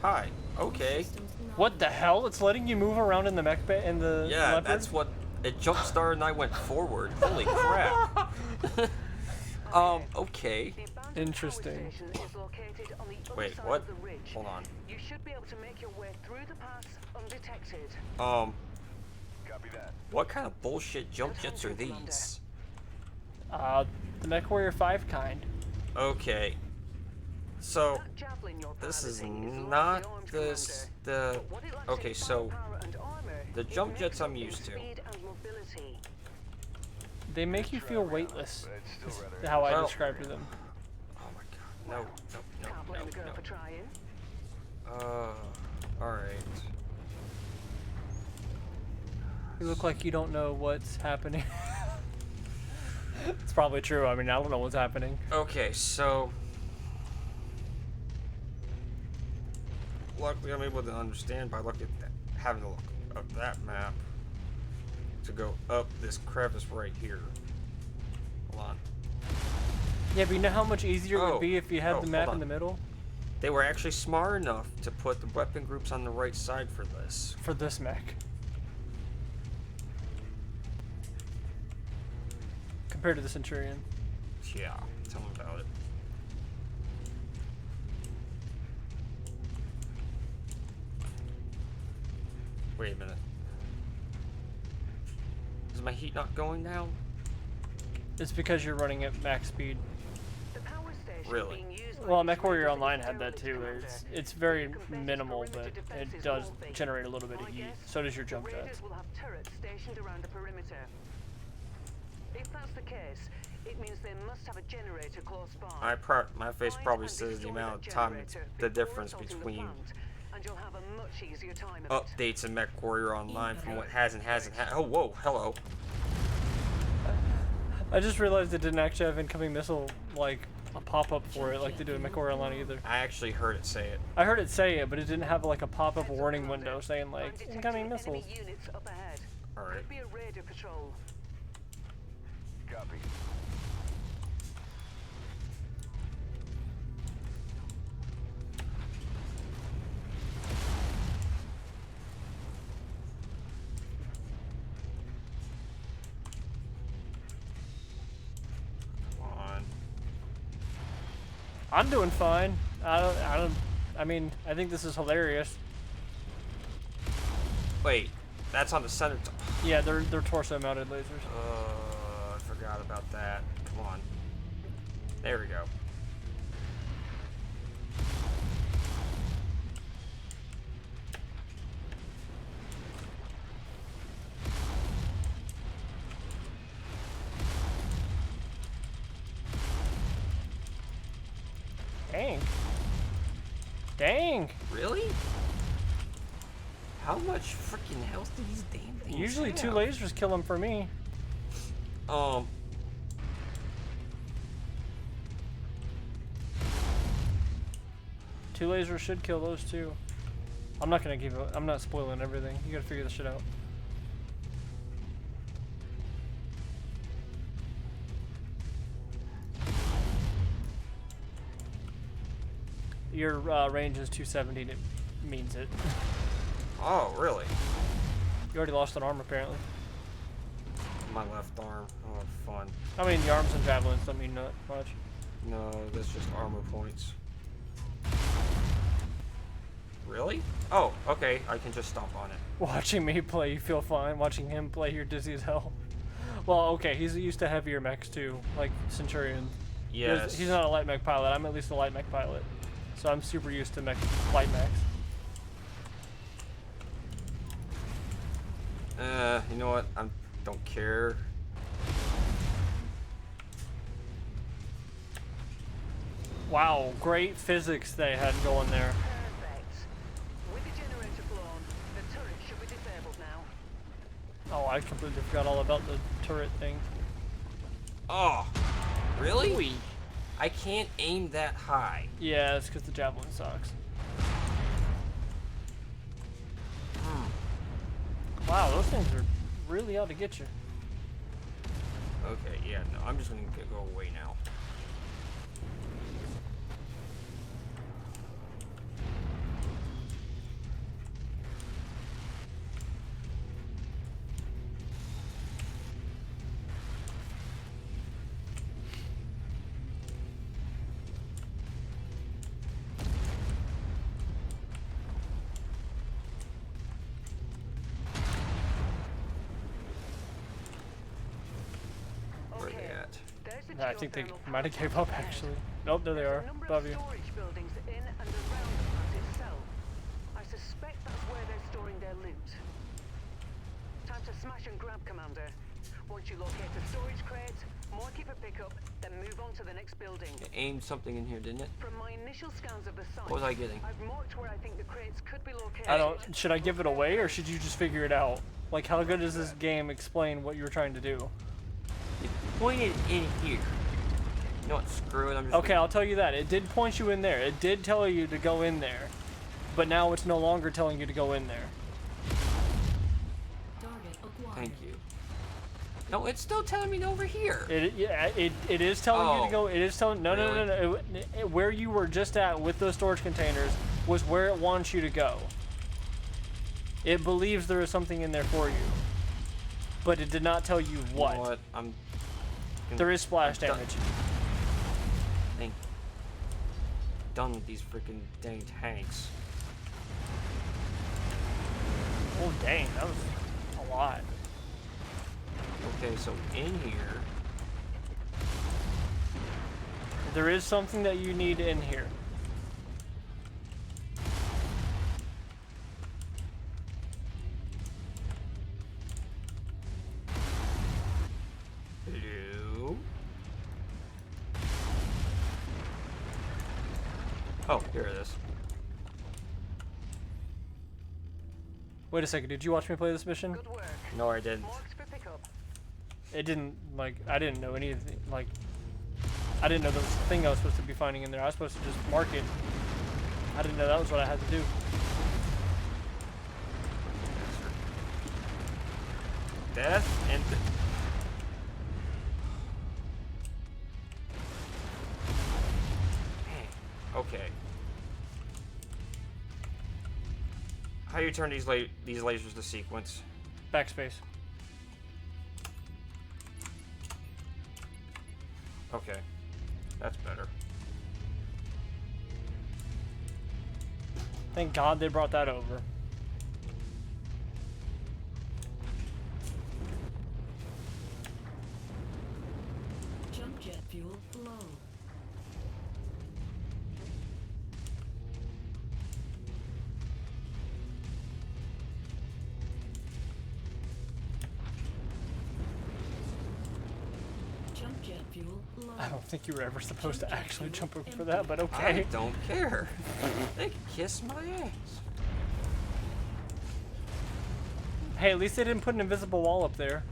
S3: Hi. Okay.
S9: Systems not
S2: What the hell? It's letting you move around in the mech bay in the
S3: Yeah,
S2: leopard?
S3: that's what it jump started and I went forward. Holy crap. Okay.
S4: The
S2: Interesting.
S4: Station is located on the other
S3: Wait,
S4: side
S3: what?
S4: of the ridge.
S3: Hold on.
S4: You should be able to make your way through the pass undetected.
S1: Copy that.
S3: What kind of bullshit jump
S4: Good
S3: jets are
S4: hunting, Commander.
S3: these?
S2: The Mechwarrior 5 kind.
S3: Okay. So,
S4: That javelin you're
S3: this is
S4: piloting is
S3: not
S4: lightly armed,
S3: this,
S4: Commander.
S3: the,
S4: But what it lacks
S3: okay,
S4: in
S3: so,
S4: firepower and armor
S3: the
S4: is
S3: jump jets I'm
S4: excellent in
S3: used to.
S4: speed and mobility.
S2: They make you feel weightless.
S1: But it's
S2: Is
S1: still rather
S2: how I
S3: Well-
S2: described them.
S3: Oh my god. No,
S4: Can't blame the girl for trying.
S3: alright.
S2: You look like you don't know what's happening. It's probably true. I mean, I don't know what's happening.
S3: Okay, so, luckily I'm able to understand by looking at that, having to look up that map to go up this crevice right here. Hold on.
S2: Yeah, but you know how much easier it
S3: Oh,
S2: would be if you had
S3: oh,
S2: the map
S3: hold
S2: in the
S3: on.
S2: middle?
S3: They were actually smart enough to put the weapon groups on the right side for this.
S2: For this mech. Compared to the Centurion.
S3: Yeah, tell me about it. Wait a minute. Is my heat not going down?
S2: It's because you're running at max speed.
S4: The power station
S3: Really?
S4: being used by
S2: Well,
S4: these
S2: Mechwarrior
S4: raiders
S2: Online
S4: is
S2: had that
S4: derelict,
S2: too.
S4: Commander.
S2: It's very
S4: You can base
S2: minimal,
S4: perimeter
S2: but it
S4: defenses
S2: does
S4: all things.
S2: generate a little bit of
S4: My
S2: heat.
S4: guess,
S2: So does your
S4: the
S2: jump
S4: raiders
S2: jets.
S4: will have turrets stationed around the perimeter. If that's the case, it means they must have a generator close by.
S3: My face
S4: Find
S3: probably
S4: and
S3: says the
S4: destroy
S3: amount
S4: that
S3: of time,
S4: generator
S3: the
S4: before
S3: difference
S4: assaulting the
S3: between
S4: plant, and you'll have a much easier time of it.
S3: updates in Mechwarrior Online from what hasn't. Oh, whoa, hello.
S2: I just realized it didn't actually have incoming missile, like, a pop-up for it like they do in Mechwarrior Online either.
S3: I actually heard it say it.
S2: I heard it say it, but it didn't have like a pop-up
S4: Heads up,
S2: warning
S4: Commander.
S2: window saying
S4: I'm
S2: like,
S4: detecting
S2: incoming
S4: enemy
S2: missiles.
S4: units up ahead.
S3: Alright.
S4: Could be a raider patrol.
S1: Copy.
S3: Come on.
S2: I'm doing fine. I mean, I think this is hilarious.
S3: Wait, that's on the center.
S2: Yeah, they're torso-mounted lasers.
S3: I forgot about that. Come on. There we go.
S2: Dang. Dang.
S3: Really? How much freaking health do these damn things
S2: Usually
S3: have?
S2: 2 lasers kill them for me. Two lasers should kill those too. I'm not gonna give. I'm not spoiling everything. You gotta figure this shit out. Your range is 270. And it means it.
S3: Oh, really?
S2: You already lost an arm apparently.
S3: My left arm. Oh, fun.
S2: I mean, your arms and javelins don't mean not much.
S3: No, that's just armor points. Really? Oh, okay. I can just stomp on it.
S2: Watching me play, you feel fine. Watching him play, you're dizzy as hell. Well, okay, he's used to heavier mechs too, like Centurion.
S3: Yes.
S2: He's not a light mech pilot. I'm at least a light mech pilot. So I'm super used to light mechs.
S3: You know what? I don't care.
S2: Wow, great physics they had going there.
S4: Perfect. With the generator blown, the turret should be disabled now.
S2: Oh, I completely forgot all about the turret thing.
S3: Oh, really? I can't aim that high.
S2: Yeah, it's because the javelin sucks. Wow, those things are really out to get you.
S3: Okay, yeah, no, I'm just gonna go away now.
S2: I think they might have gave up actually. Nope, there they
S4: There's
S2: are,
S4: a number
S2: above
S4: of
S2: you.
S4: storage buildings in and around the plant itself. I suspect that's where they're storing their loot. Time to smash and grab, Commander. Once you locate the storage crate, mark it for pickup, then move on to the next building.
S3: It aimed something in here, didn't it?
S4: From my initial scans of the site,
S3: What was I getting?
S4: I've marked where I think the crates could be located.
S2: I don't. Should I give it away or should you just figure it out? Like, how good does this game explain what you were trying to do?
S3: It pointed in here. You know what? Screw it. I'm just.
S2: Okay, I'll tell you that. It did point you in there. It did tell you to go in there. But now it's no longer telling you to go in there.
S9: Target acquired.
S3: Thank you. No, it's still telling me over here.
S2: It is telling you to go. It is telling. No,
S3: Really?
S2: no. Where you were just at with those storage containers was where it wants you to go. It believes there is something in there for you, but it did not tell you what.
S3: You know what? I'm.
S2: There is splash
S3: I'm done.
S2: damage.
S3: Thank you. Done with these freaking dang tanks.
S2: Oh dang, that was a lot.
S3: Okay, so in here.
S2: There is something that you need in here.
S3: Hello. Oh, here it is.
S2: Wait a second, did you watch me play this mission?
S4: Good work.
S3: No, I didn't.
S4: Marked for pickup.
S2: It didn't, like, I didn't know anything, like, I didn't know there was a thing I was supposed to be finding in there. I was supposed to just mark it. I didn't know that was what I had to do.
S3: Death and. Okay. How do you turn these lasers to sequence?
S2: Backspace.
S3: Okay, that's better.
S2: Thank God they brought that over.
S9: Jump jet fuel low. Jump jet fuel low.
S2: I don't think you were ever supposed to actually jump over for that, but
S3: I
S2: okay.
S3: don't care. They can kiss my ass.
S2: Hey, at least they didn't put an invisible wall up there.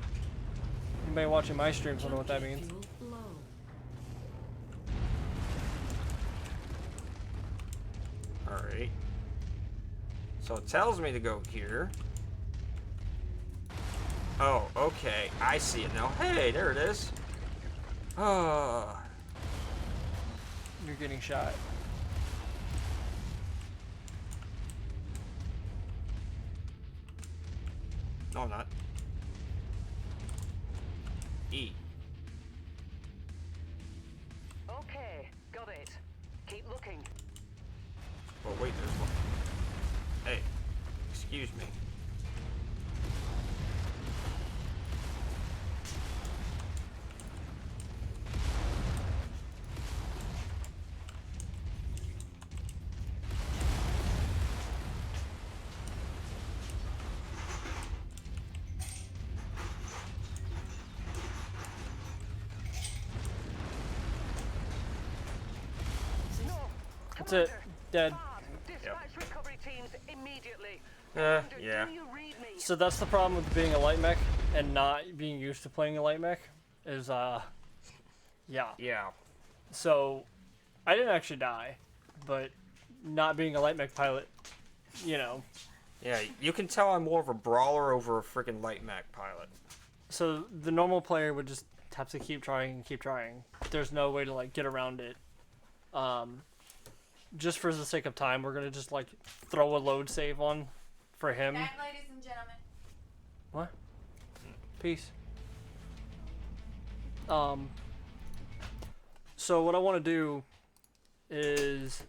S2: Anybody watching my streams don't know what that
S9: Jump jet
S2: means.
S9: fuel low.
S3: Alright. So it tells me to go here. Oh, okay. I see it now. Hey, there it is. Oh.
S2: You're getting shot.
S3: No, I'm not. E.
S4: Okay, got it. Keep looking.
S3: Oh, wait, there's one. Hey, excuse me.
S4: No.
S2: That's it. Dead.
S4: Dispatch recovery teams immediately.
S3: Yeah.
S4: Do you read me?
S2: So that's the problem with being a light mech and not being used to playing a light mech is, yeah.
S3: Yeah.
S2: So, I didn't actually die, but not being a light mech pilot, you know.
S3: Yeah, you can tell I'm more of a brawler over a freaking light mech pilot.
S2: So the normal player would just have to keep trying and keep trying. There's no way to like get around it. Just for the sake of time, we're gonna just like throw a load save on for him.
S10: Good night, ladies and gentlemen.
S2: What? Peace. So what I want to do is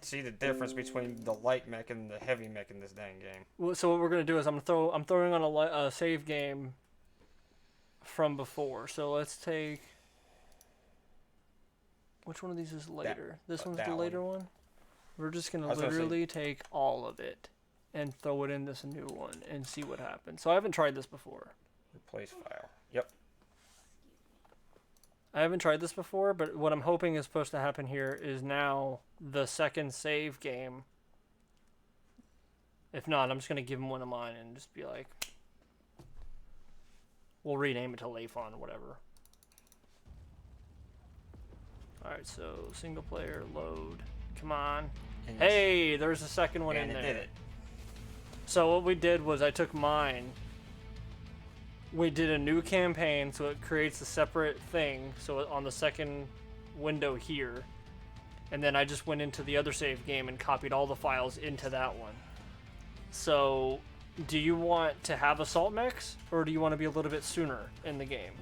S3: See the difference between the light mech and the heavy mech in this dang game.
S2: so what we're gonna do is I'm throwing on a save game from before. So let's take Which one of these is later? This one's
S3: that
S2: the later one? We're just going to
S3: I was gonna say-
S2: literally take all of it and throw it in this new one and see what happens. So I haven't tried this before.
S3: Replace file. Yep.
S2: I haven't tried this before, but what I'm hoping is supposed to happen here is now the second save game. If not, I'm just going to give him one of mine and just be like, we'll rename it to Layfon or whatever. Alright, so single player, load. Come on.
S3: And
S2: Hey, there's a second one
S3: and
S2: in
S3: it
S2: there.
S3: did it.
S2: So what we did was I took mine. We did a new campaign, so it creates a separate thing. So on the second window here, and then I just went into the other save game and copied all the files into that one. So, do you want to have assault mechs, or do you want to be a little bit sooner in the game?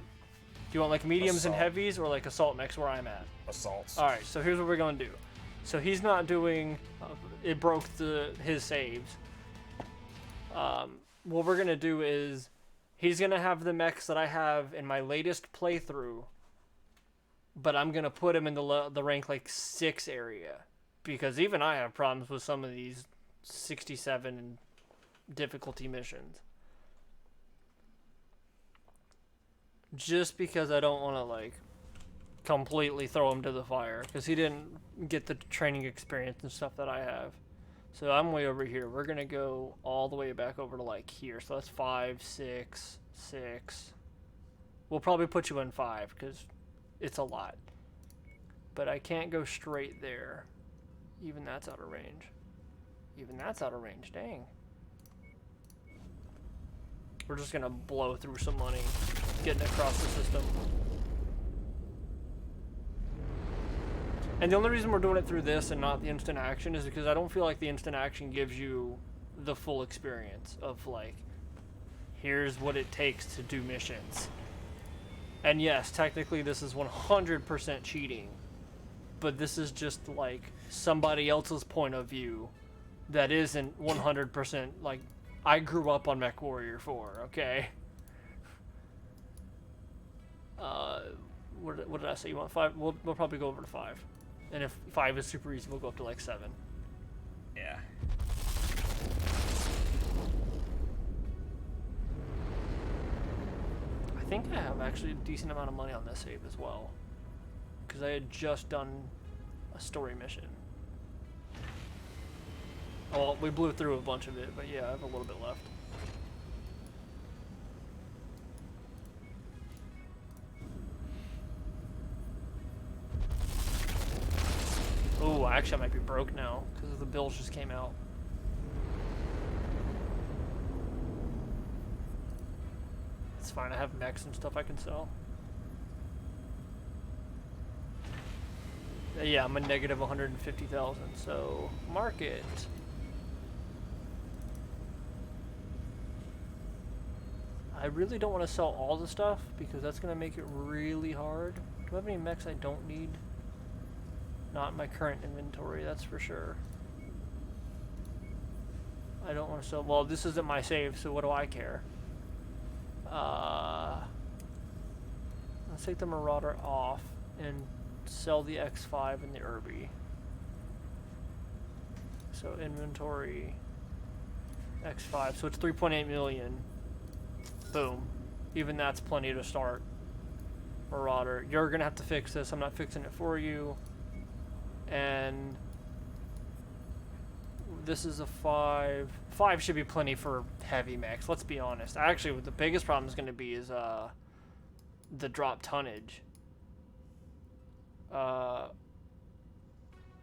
S2: Do you want like mediums and
S3: Assault.
S2: heavies, or like assault mechs where I'm at?
S3: Assaults.
S2: All right, so here's what we're gonna do. So he's not doing. It broke his saves. What we're gonna do is he's gonna have the mechs that I have in my latest playthrough, but I'm gonna put him in the rank like 6 area, because even I have problems with some of these 67 difficulty missions. Just because I don't want to like completely throw him to the fire, because he didn't get the training experience and stuff that I have. So I'm way over here. We're gonna go all the way back over to like here. So that's 5, 6, 6. We'll probably put you in 5 because it's a lot. But I can't go straight there. Even that's out of range. Even that's out of range. Dang. We're just gonna blow through some money getting across the system. And the only reason we're doing it through this and not the instant action is because I don't feel like the instant action gives you the full experience of like, here's what it takes to do missions. And yes, technically this is 100% cheating, but this is just like somebody else's point of view that isn't 100% like, I grew up on Mechwarrior 4, okay? What did I say? You want 5? We'll probably go over to 5. And if 5 is super easy, we'll go up to like 7.
S3: Yeah.
S2: I think I have actually a decent amount of money on this save as well, because I had just done a story mission. Well, we blew through a bunch of it, but yeah, I have a little bit left. Oh, actually I might be broke now, because the bills just came out. It's fine, I have mechs and stuff I can sell. Yeah, I'm a negative 150,000, so market. I really don't want to sell all the stuff because that's going to make it really hard. Do I have any mechs I don't need? Not in my current inventory, that's for sure. I don't want to sell. Well, this isn't my save, so what do I care? Let's take the Marauder off and sell the X5 and the Irby. So inventory X5. So it's 3.8 million. Boom. Even that's plenty to start. Marauder. You're gonna have to fix this. I'm not fixing it for you. And this is a 5. 5 should be plenty for heavy mechs, let's be honest. Actually, what the biggest problem is gonna be is the drop tonnage.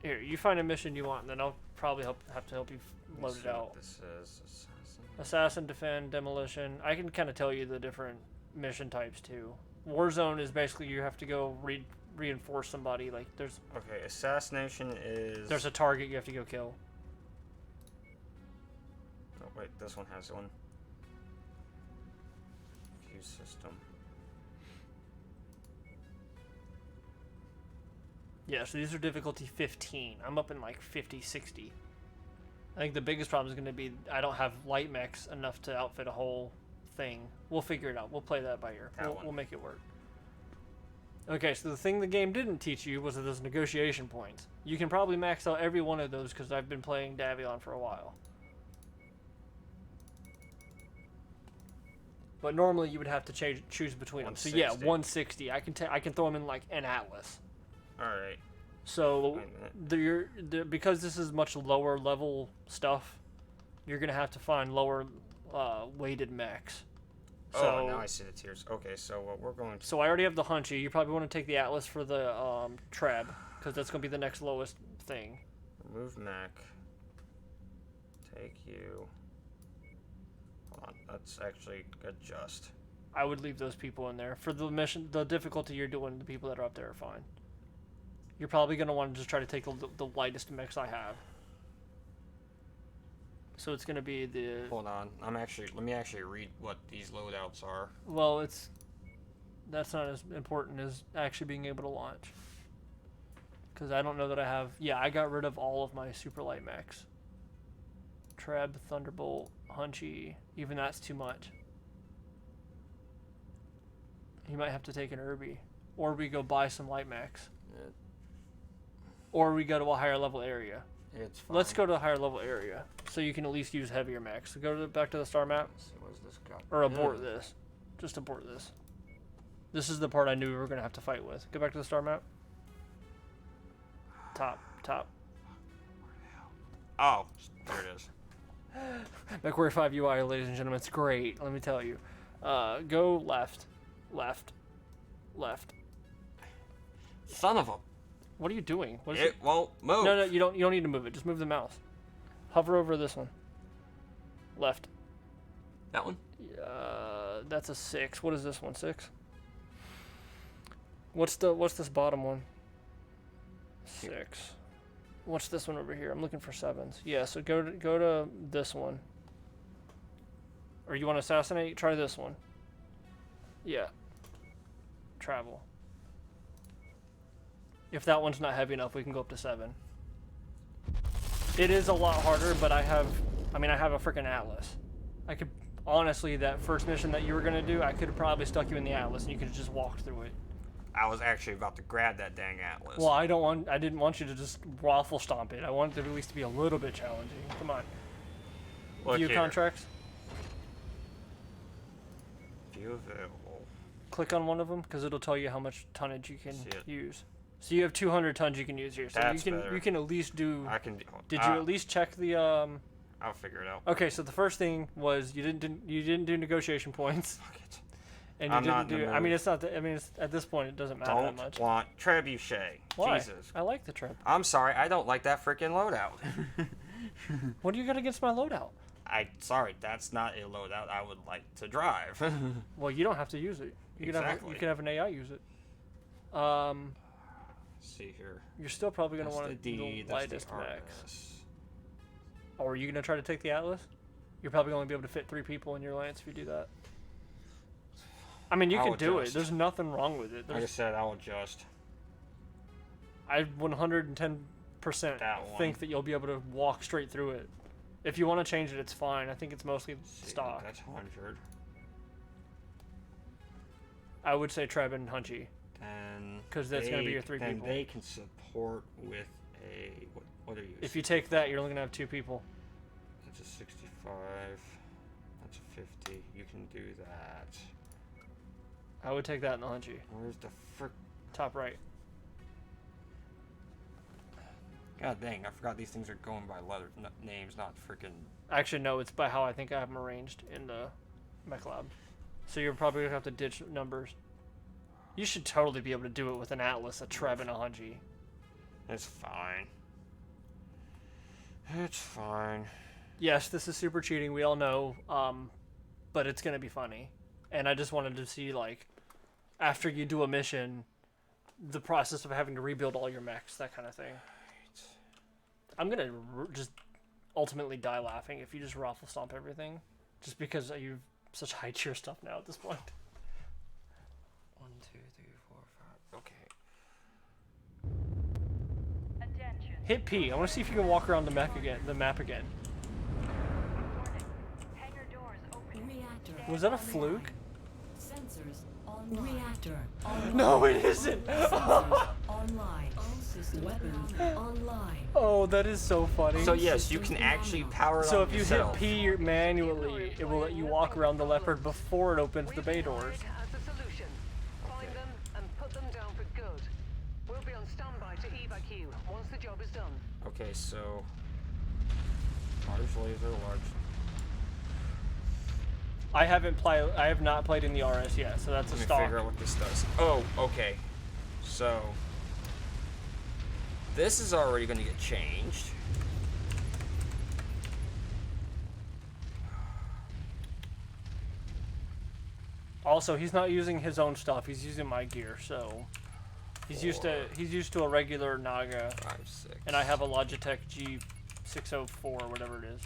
S2: Here, you find a mission you want, and then I'll probably have to help you load it out.
S3: This is
S2: Assassin, defend, demolition. I can kind of tell you the different mission types too. Warzone is basically you have to go reinforce somebody. Like there's
S3: okay. Assassination is.
S2: there's a target you have to go kill.
S3: Oh wait, this one has one. View system.
S2: Yeah, so these are difficulty 15. I'm up in like 50, 60. I think the biggest problem is going to be I don't have light mechs enough to outfit a whole thing. We'll figure it out. We'll play that by ear. We'll make it work. Okay, so the thing the game didn't teach you was that there's negotiation points. You can probably max out every one of those because I've been playing Davion for a while. But normally you would have to choose between them. So yeah, 160. I can throw them in like an Atlas.
S3: All right.
S2: So because this is much lower level stuff, you're gonna have to find lower weighted mechs. So,
S3: now I see the tiers. Okay, so what we're going to...
S2: So I already have the Hunchy. You probably want to take the Atlas for the Treb, because that's going to be the next lowest thing.
S3: Remove mech. Take you... Hold on, let's actually adjust.
S2: I would leave those people in there. For the mission, the difficulty you're doing, the people that are up there are fine. You're probably going to want to just try to take the lightest mechs I have. So it's going to be the...
S3: Hold on, let me actually read what these loadouts are.
S2: Well, that's not as important as actually being able to launch. Because I don't know that I have... Yeah, I got rid of all of my super light mechs. Treb, Thunderbolt, Hunchy. Even that's too much. You might have to take an Irby. Or we go buy some light mechs.
S3: Yeah.
S2: Or we go to a higher level area.
S3: It's fine.
S2: Let's go to a higher level area, so you can at least use heavier mechs. So go back to the star map,
S3: What's this got?
S2: or abort this. Just abort this. This is the part I knew we were going to have to fight with. Go back to the star map. Top.
S3: Oh, there it is.
S2: Mechwarrior 5 UI, ladies and gentlemen, it's great, let me tell you. Go left.
S3: Son of a...
S2: What are you doing? What is
S3: It won't move.
S2: No, you don't need to move it. Just move the mouse. Hover over this one. Left.
S3: That one?
S2: That's a 6. What is this one? 6? What's this bottom one? 6. What's this one over here? I'm looking for 7s. Yeah, so go to this one. Or you want to assassinate? Try this one. Yeah. Travel. If that one's not heavy enough, we can go up to 7. It is a lot harder, but I have a freaking Atlas. I could, honestly, that first mission that you were gonna do, I could have probably stuck you in the Atlas and you could have just walked through it.
S3: I was actually about to grab that dang Atlas.
S2: Well, I didn't want you to just waffle stomp it. I wanted it at least to be a little bit challenging. Come on. View contracts.
S3: View available.
S2: Click on one of them because it'll tell you how much tonnage you can use. So you have 200 tons you can use here. So you can at least do. Did you at least check the?
S3: I'll figure it out.
S2: Okay, so the first thing was you didn't do negotiation points.
S3: Fuck it.
S2: And you didn't do. I mean, it's not. It's at this point it doesn't matter that much.
S3: Don't want trebuchet.
S2: Why?
S3: Jesus.
S2: I like the treb.
S3: I'm sorry, I don't like that freaking loadout.
S2: What do you got against my loadout?
S3: Sorry, that's not a loadout I would like to drive.
S2: Well, you don't have to use it. You can have an AI use it.
S3: Let's see here.
S2: You're still probably gonna want the lightest max. Or are you gonna try to take the Atlas? You're probably gonna be able to fit 3 people in your lance if you do that. I mean, you can do it. There's nothing wrong with it.
S3: Like I said, I'll adjust.
S2: I 110% think that you'll be able to walk straight through it. If you want to change it, it's fine. I think it's mostly stock.
S3: That's 100.
S2: I would say Treb and Hunchy. Because that's going to be your 3 people.
S3: And they can support with a... What are you?
S2: If you take that, you're only going to have 2 people.
S3: That's a 65. That's a 50. You can do that.
S2: I would take that in the Hunchy.
S3: Where's the frick?
S2: Top right.
S3: God dang, I forgot these things are going by letter names, not freaking...
S2: Actually, no, it's by how I think I have them arranged in the mech lab. So you're probably going to have to ditch numbers. You should totally be able to do it with an Atlas, a Treb, and a Hunchy.
S3: It's fine. It's fine.
S2: Yes, this is super cheating, we all know, but it's going to be funny. And I just wanted to see, like, after you do a mission, the process of having to rebuild all your mechs, that kind of thing. I'm going to just ultimately die laughing if you just raffle stomp everything. Just because you have such high tier stuff now at this point.
S3: 1, 2, 3, 4, 5. Okay.
S4: Attention.
S2: Hit P. I want to see if you can walk around the map again.
S4: Hangar doors open.
S9: Reactor.
S2: Was that a fluke?
S9: Sensors online. Reactor online.
S2: No, it isn't.
S9: Sensors online. All system weapons online.
S2: Oh, that is so funny.
S3: So yes, you can actually power it
S2: So
S3: on
S2: if you
S3: yourself.
S2: hit P manually, it will let you walk around the leopard before it opens the bay doors.
S4: As a solution. Find them and put them down for good. We'll be on standby to evac you once the job is done.
S3: Okay, so large laser, large.
S2: I have not played in the RS yet, so that's a
S3: Let me
S2: stock.
S3: figure out what this does. Oh, okay. So this is already going to get changed.
S2: Also, he's not using his own stuff. He's using my gear, so he's used to a regular Naga,
S3: 5, 6.
S2: and I have a Logitech G604 or whatever it is.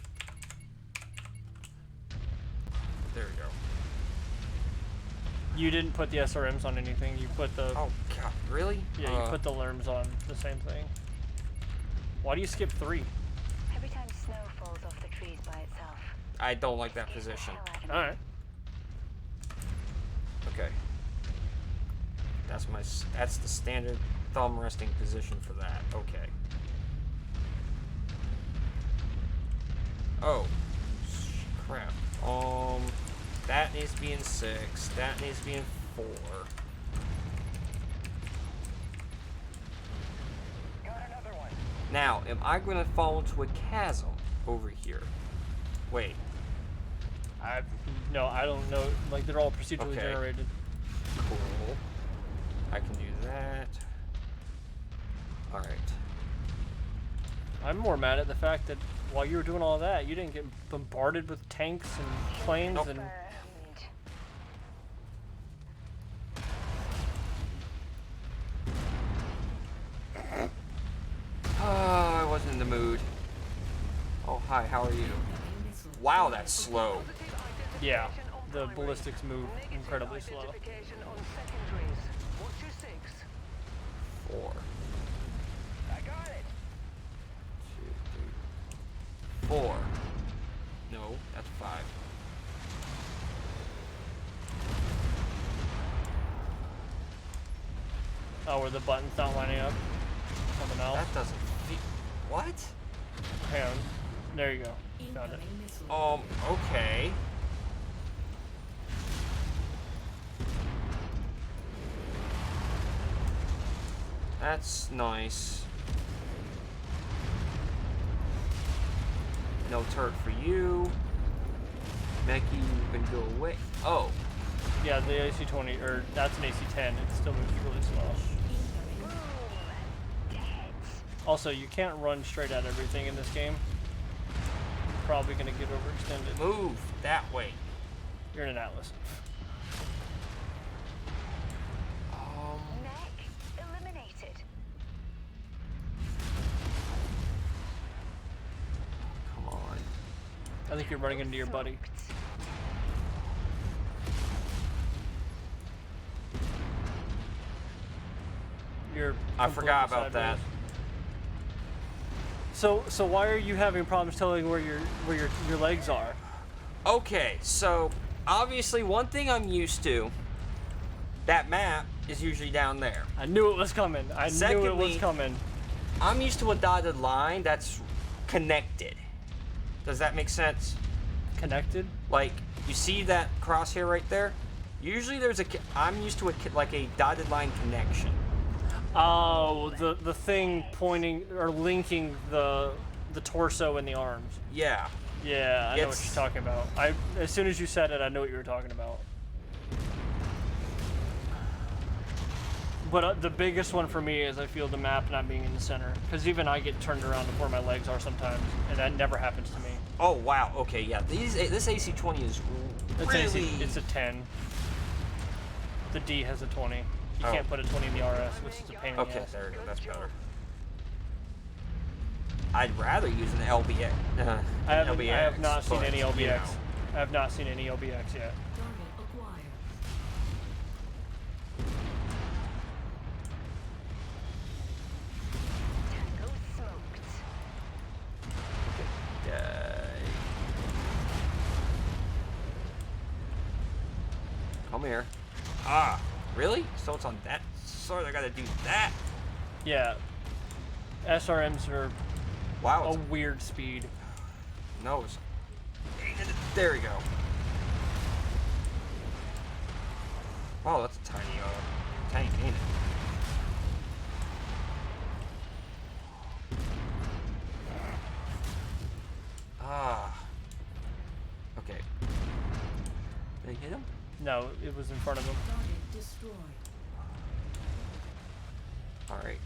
S3: There we go.
S2: You didn't put the SRMs on anything. You put the
S3: Oh God, really?
S2: yeah, you put the LRMs on the same thing. Why do you skip 3?
S10: Every time snow falls off the trees by itself.
S3: I don't like that position.
S2: All right.
S3: Okay. That's the standard thumb resting position for that. Okay. Oh, crap. That needs to be in 6. That needs to be in 4.
S1: Got another one.
S3: Now, am I going to fall into a chasm over here? Wait.
S2: No, I don't know. Like they're all procedurally
S3: Okay.
S2: generated.
S3: Cool. I can do that. Alright.
S2: I'm more mad at the fact that while you were doing all that, you didn't get bombarded with tanks and planes
S3: Nope.
S2: and.
S3: Oh, I wasn't in the mood. Oh, hi, how are you? Wow, that's slow.
S2: Yeah, the ballistics move incredibly slow.
S4: Identification on secondaries. What's your 6?
S3: 4.
S1: I got it.
S3: 2, 3, 4. No, that's 5.
S2: Oh, where the button's not lining up on the mouse.
S3: That doesn't feel. What?
S2: Hang on. There you go. Found it.
S9: Incoming missile.
S3: Okay. That's nice. No turret for you. Mechie, you can go away. Oh,
S2: Yeah, the AC-20, or that's an AC-10. It still moves really slow. Also, you can't run straight at everything in this game. You're probably gonna get overextended.
S3: move that way.
S2: You're in an Atlas.
S10: Mech eliminated.
S3: Come on.
S2: I think you're running into your buddy. You're
S3: I forgot
S2: completely
S3: about that.
S2: sideways. So why are you having problems telling where your legs are?
S3: Okay, so obviously one thing I'm used to, that map is usually down there.
S2: I knew it was coming. I knew it was
S3: Secondly-
S2: coming.
S3: I'm used to a dotted line that's connected. Does that make sense?
S2: Connected?
S3: Like, you see that crosshair right there? Usually there's I'm used to like a dotted line connection.
S2: Oh, the thing pointing or linking the torso and the arms.
S3: Yeah.
S2: Yeah, I know what
S3: It's-
S2: you're talking about. As soon as you said it, I know what you were talking about. But the biggest one for me is I feel the map not being in the center. Because even I get turned around to where my legs are sometimes, and that never happens to me.
S3: Oh wow. Okay. Yeah. This AC-20 is really.
S2: It's a 10. The D has a 20. You
S3: Oh.
S2: can't put a 20 in the RS, which is a pain in the
S3: Okay.
S2: ass.
S3: There we go. That's better. I'd rather use an LBX.
S2: I have not seen
S3: but,
S2: any
S3: you
S2: LBX.
S3: know.
S2: I have not seen any LBX yet.
S9: Target acquired.
S10: Tango smoked.
S3: Come here. Ah. Really? So it's on that sword. I gotta do that.
S2: Yeah. SRMs are
S3: Wow.
S2: a
S3: It's
S2: weird speed.
S3: no. It's, there we go. Wow, that's a tiny tank, ain't it? Ah. Okay. Did I hit him?
S2: No, it was in front of him.
S9: Target destroyed.
S3: Alright.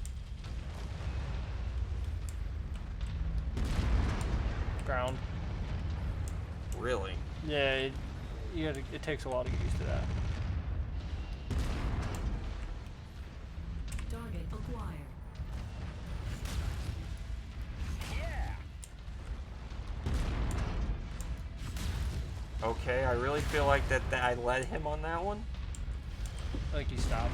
S2: Ground.
S3: Really?
S2: Yeah, it takes a while to get used to that.
S9: Target acquired.
S3: Okay, I really feel like that I led him on that one.
S2: I think he stopped.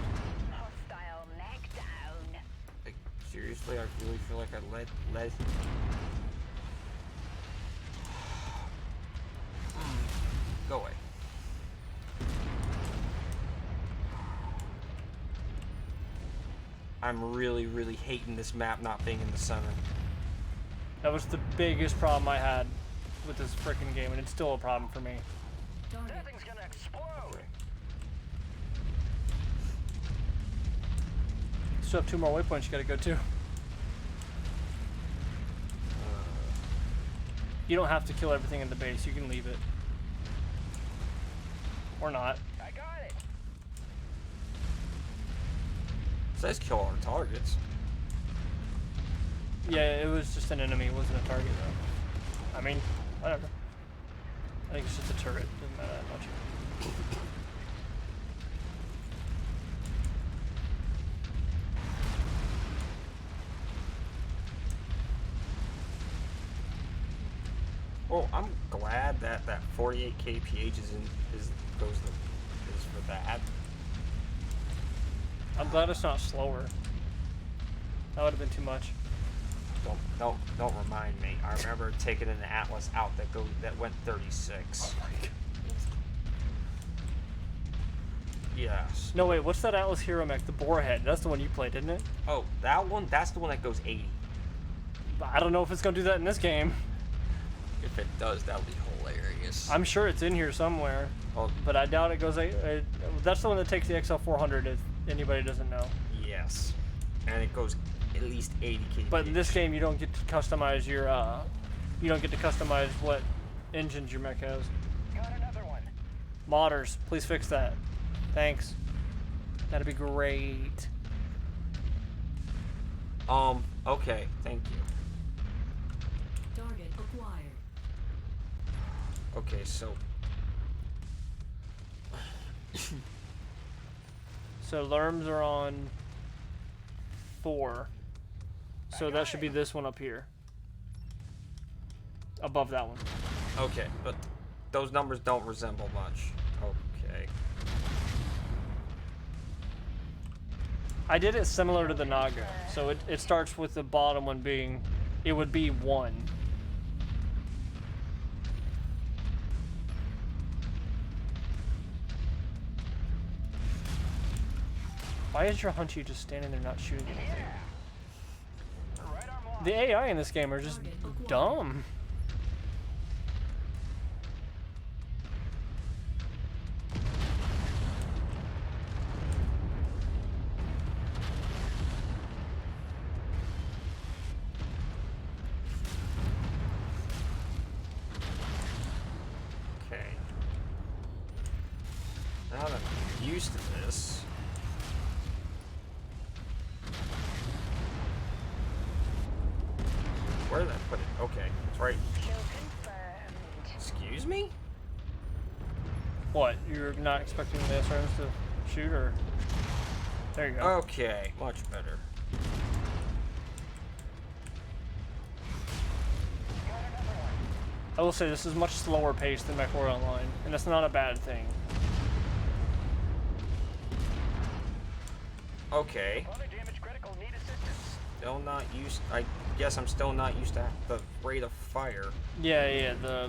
S10: Hostile neck down.
S3: Like, seriously, I really feel like I led. Go away. I'm really, really hating this map not being in the center.
S2: That was the biggest problem I had with this freaking game, and it's still a problem for me.
S9: Target.
S1: That thing's gonna explode.
S2: Still have 2 more waypoints you gotta go to. You don't have to kill everything in the base, you can leave it. Or not.
S1: I got it.
S3: It says kill our targets.
S2: Yeah, it was just an enemy, it wasn't a target though. I mean, whatever. I think it's just a turret, doesn't matter that much.
S3: Well, I'm glad that 48 kph is for that.
S2: I'm glad it's not slower. That would have been too much.
S3: Don't remind me. I remember taking an Atlas out that went 36.
S2: Oh my god.
S3: Yes.
S2: No, wait, what's that Atlas Hero mech? The Boarhead. That's the one you played, isn't it?
S3: Oh, that one? That's the one that goes 80.
S2: I don't know if it's gonna do that in this game.
S3: If it does, that'll be hilarious.
S2: I'm sure it's in here somewhere,
S3: Oh,
S2: but I doubt it goes. That's the one that takes the XL400. If anybody doesn't know.
S3: yes. And it goes at least 80 kph.
S2: But in this game, you don't get to customize your. You don't get to customize what engines your mech has.
S1: Got another one.
S2: Modders, please fix that. Thanks. That'd be great.
S3: Okay, thank you.
S9: Target acquired.
S3: Okay, so
S2: So Lerms are on 4. So that should be this one up here. Above that one.
S3: okay, but those numbers don't resemble much. Okay.
S2: I did it similar to the Naga. So it starts with the bottom one being, it would be 1. Why is your Hunchy just standing there not shooting anything?
S1: Right arm locked.
S2: The AI in this game are just dumb.
S3: Okay. Now that I'm used to this. Where did I put it? Okay, it's right.
S10: Kill confirmed.
S3: Excuse me?
S2: What? You're not expecting the SRMs to shoot, or? There you go.
S3: Okay, much better.
S2: I will say this is much slower paced than Mechwarrior Online, and that's not a bad thing.
S3: Okay.
S1: Other damage critical need assistance.
S3: Still not used. I guess I'm still not used to the rate of fire.
S2: Yeah, the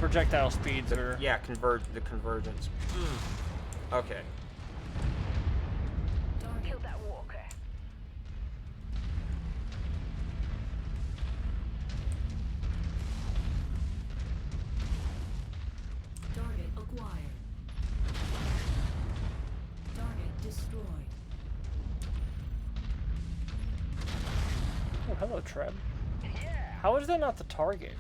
S2: projectile speeds are.
S3: Yeah, the convergence. Okay.
S2: hello, Treb.
S1: Yeah.
S2: How is that not the target?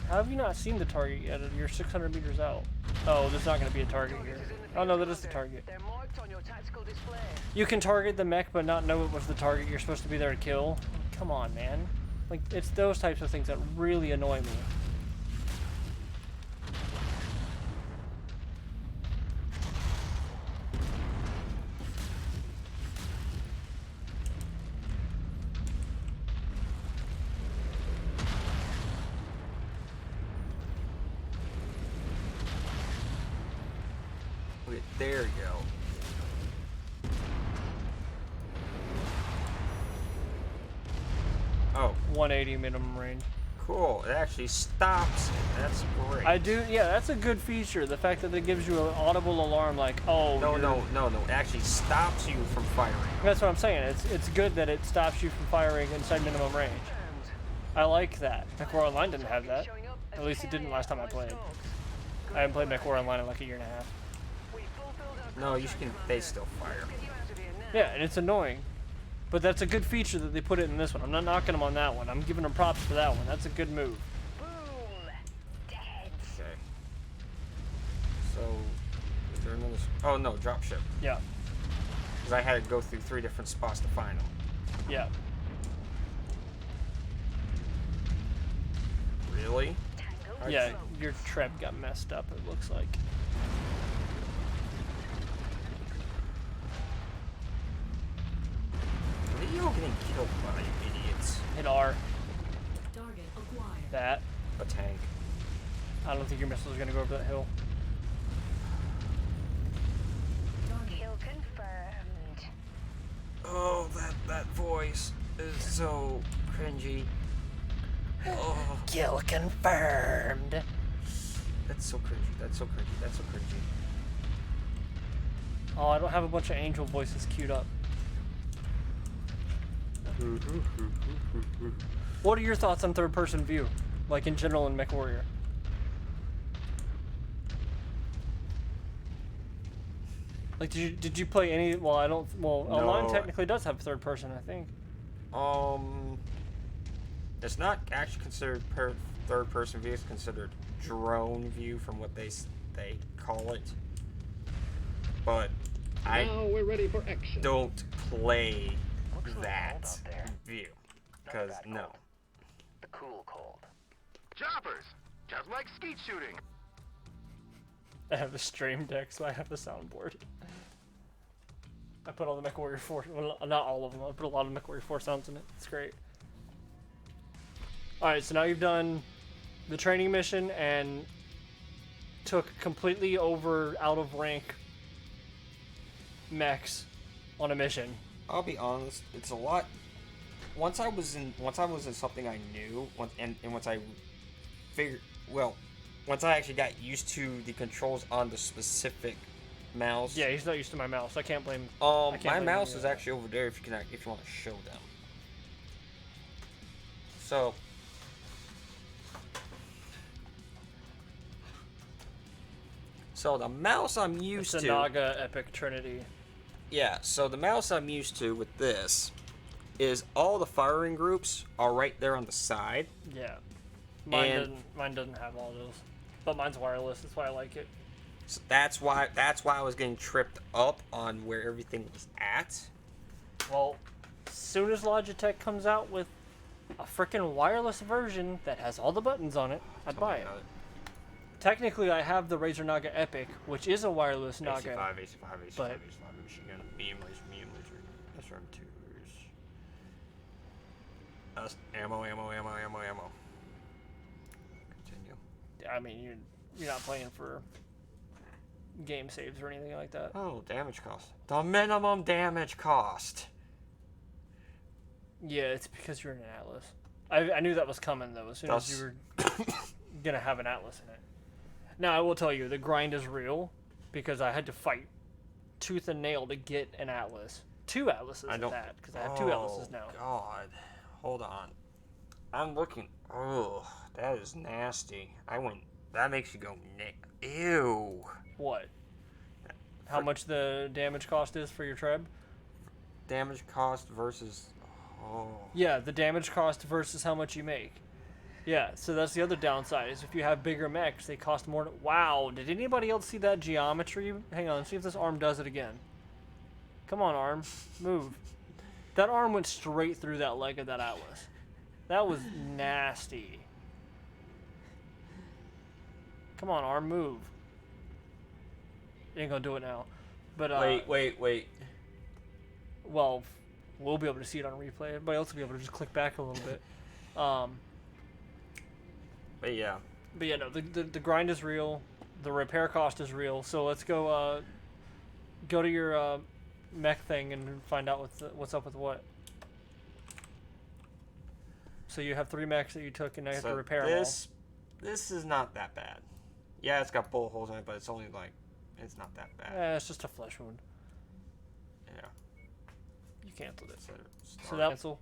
S2: How have you not seen the target yet? You're 600 meters out. Oh, there's not going to be a target here. Oh no, that is the target.
S4: They're marked on your tactical display.
S2: You can target the mech but not know it was the target you're supposed to be there to kill. Come on, man. Like, it's those types of things that really annoy me.
S3: Okay, there you go. Oh,
S2: 180 minimum range.
S3: cool. It actually stops it. That's great.
S2: Yeah, that's a good feature. The fact that it gives you an audible alarm like, oh,
S3: No,
S2: you're-
S3: no. It actually stops you from firing.
S2: That's what I'm saying. It's good that it stops you from firing inside minimum range. I like that. Mechwarrior Online didn't have that. At least it didn't last time I played. I haven't played Mechwarrior Online in like a year and a half.
S3: No, they still fire.
S2: Yeah, and it's annoying. But that's a good feature that they put it in this one. I'm not knocking them on that one. I'm giving them props for that one. That's a good move.
S10: Boom. Dead.
S3: Okay. So, is there another? Oh no, dropship.
S2: Yeah,
S3: Because I had to go through 3 different spots to find them.
S2: yeah.
S3: Really?
S10: Tango.
S2: Yeah, your Treb got messed up, it looks like.
S3: What are you all getting killed by, you idiots?
S2: Hit R.
S9: Target acquired.
S2: That.
S3: A tank.
S2: I don't think your missile is going to go over that hill.
S10: Kill confirmed.
S3: Oh, that voice is so cringy. Oh,
S2: Kill confirmed.
S3: that's so cringy. That's so cringy. That's so cringy.
S2: Oh, I don't have a bunch of angel voices queued up. What are your thoughts on third-person view? Like in general in Mechwarrior? Like, did you play any? Well, I don't. Well, online
S3: No.
S2: technically does have third person, I think.
S3: It's not actually considered third person view. It's considered drone view from what they call it. But I
S11: we're ready for action.
S3: don't play
S1: Looks really
S3: that
S1: cold out there.
S3: view.
S1: Not
S3: Because
S1: that
S3: no.
S1: cold. The cool cold.
S11: Choppers, just like skeet shooting.
S2: I have the stream deck, so I have the soundboard. I put all the Mechwarrior 4, well, not all of them, I put a lot of Mechwarrior 4 sounds in it. It's great. Alright, so now you've done the training mission and took completely out of rank mechs on a mission.
S3: I'll be honest, it's a lot. Once I was in something I knew, once I figured, well, once I actually got used to the controls on the specific mouse.
S2: Yeah, he's not used to my mouse. I can't blame.
S3: My
S2: blame
S3: mouse
S2: you
S3: is
S2: on
S3: actually over there. If you want to show them. So. So the mouse I'm used
S2: It's
S3: to.
S2: the Naga Epic Trinity.
S3: Yeah, so the mouse I'm used to with this is all the firing groups are right there on the side.
S2: Yeah.
S3: And-
S2: Mine doesn't have all those. But mine's wireless, that's why I like it.
S3: So that's why I was getting tripped up on where everything was at.
S2: Well, as soon as Logitech comes out with a freaking wireless version that has all the buttons on it, I'd buy it. Technically, I have the Razer Naga Epic, which is a wireless Naga.
S3: AC5, AC5, AC5,
S2: but-
S3: AC5, machine gun, medium laser, SRM2s. Ammo. Continue.
S2: I mean, you're not playing for game saves or anything like that.
S3: Oh, damage cost. The minimum damage cost.
S2: Yeah, it's because you're in an Atlas. I knew that was coming, though, as soon as you were going to have an Atlas in it. Now, I will tell you, the grind is real, because I had to fight tooth and nail to get an Atlas. 2 Atlases at that, because I have 2 Atlases now.
S3: God. Hold on. I'm looking. Oh, that is nasty. That makes you go, ew.
S2: What? How much the damage cost is for your Treb?
S3: Damage cost versus. Oh.
S2: Yeah, the damage cost versus how much you make. Yeah, so that's the other downside, is if you have bigger mechs, they cost more. Wow, did anybody else see that geometry? Hang on, see if this arm does it again. Come on, arm. Move. That arm went straight through that leg of that Atlas. That was nasty. Come on, arm, move. You ain't gonna do it now. But,
S3: Wait.
S2: Well, we'll be able to see it on replay. Everybody else will be able to just click back a little bit.
S3: But yeah.
S2: But yeah, no, the grind is real. The repair cost is real. So let's go to your mech thing and find out what's up with what. So you have 3 mechs that you took, and now you have to repair them all.
S3: This is not that bad. Yeah, it's got bullet holes in it, but it's only like, it's not that bad.
S2: Yeah, it's just a flesh wound.
S3: Yeah.
S2: You canceled it.
S3: So
S2: So that cancel.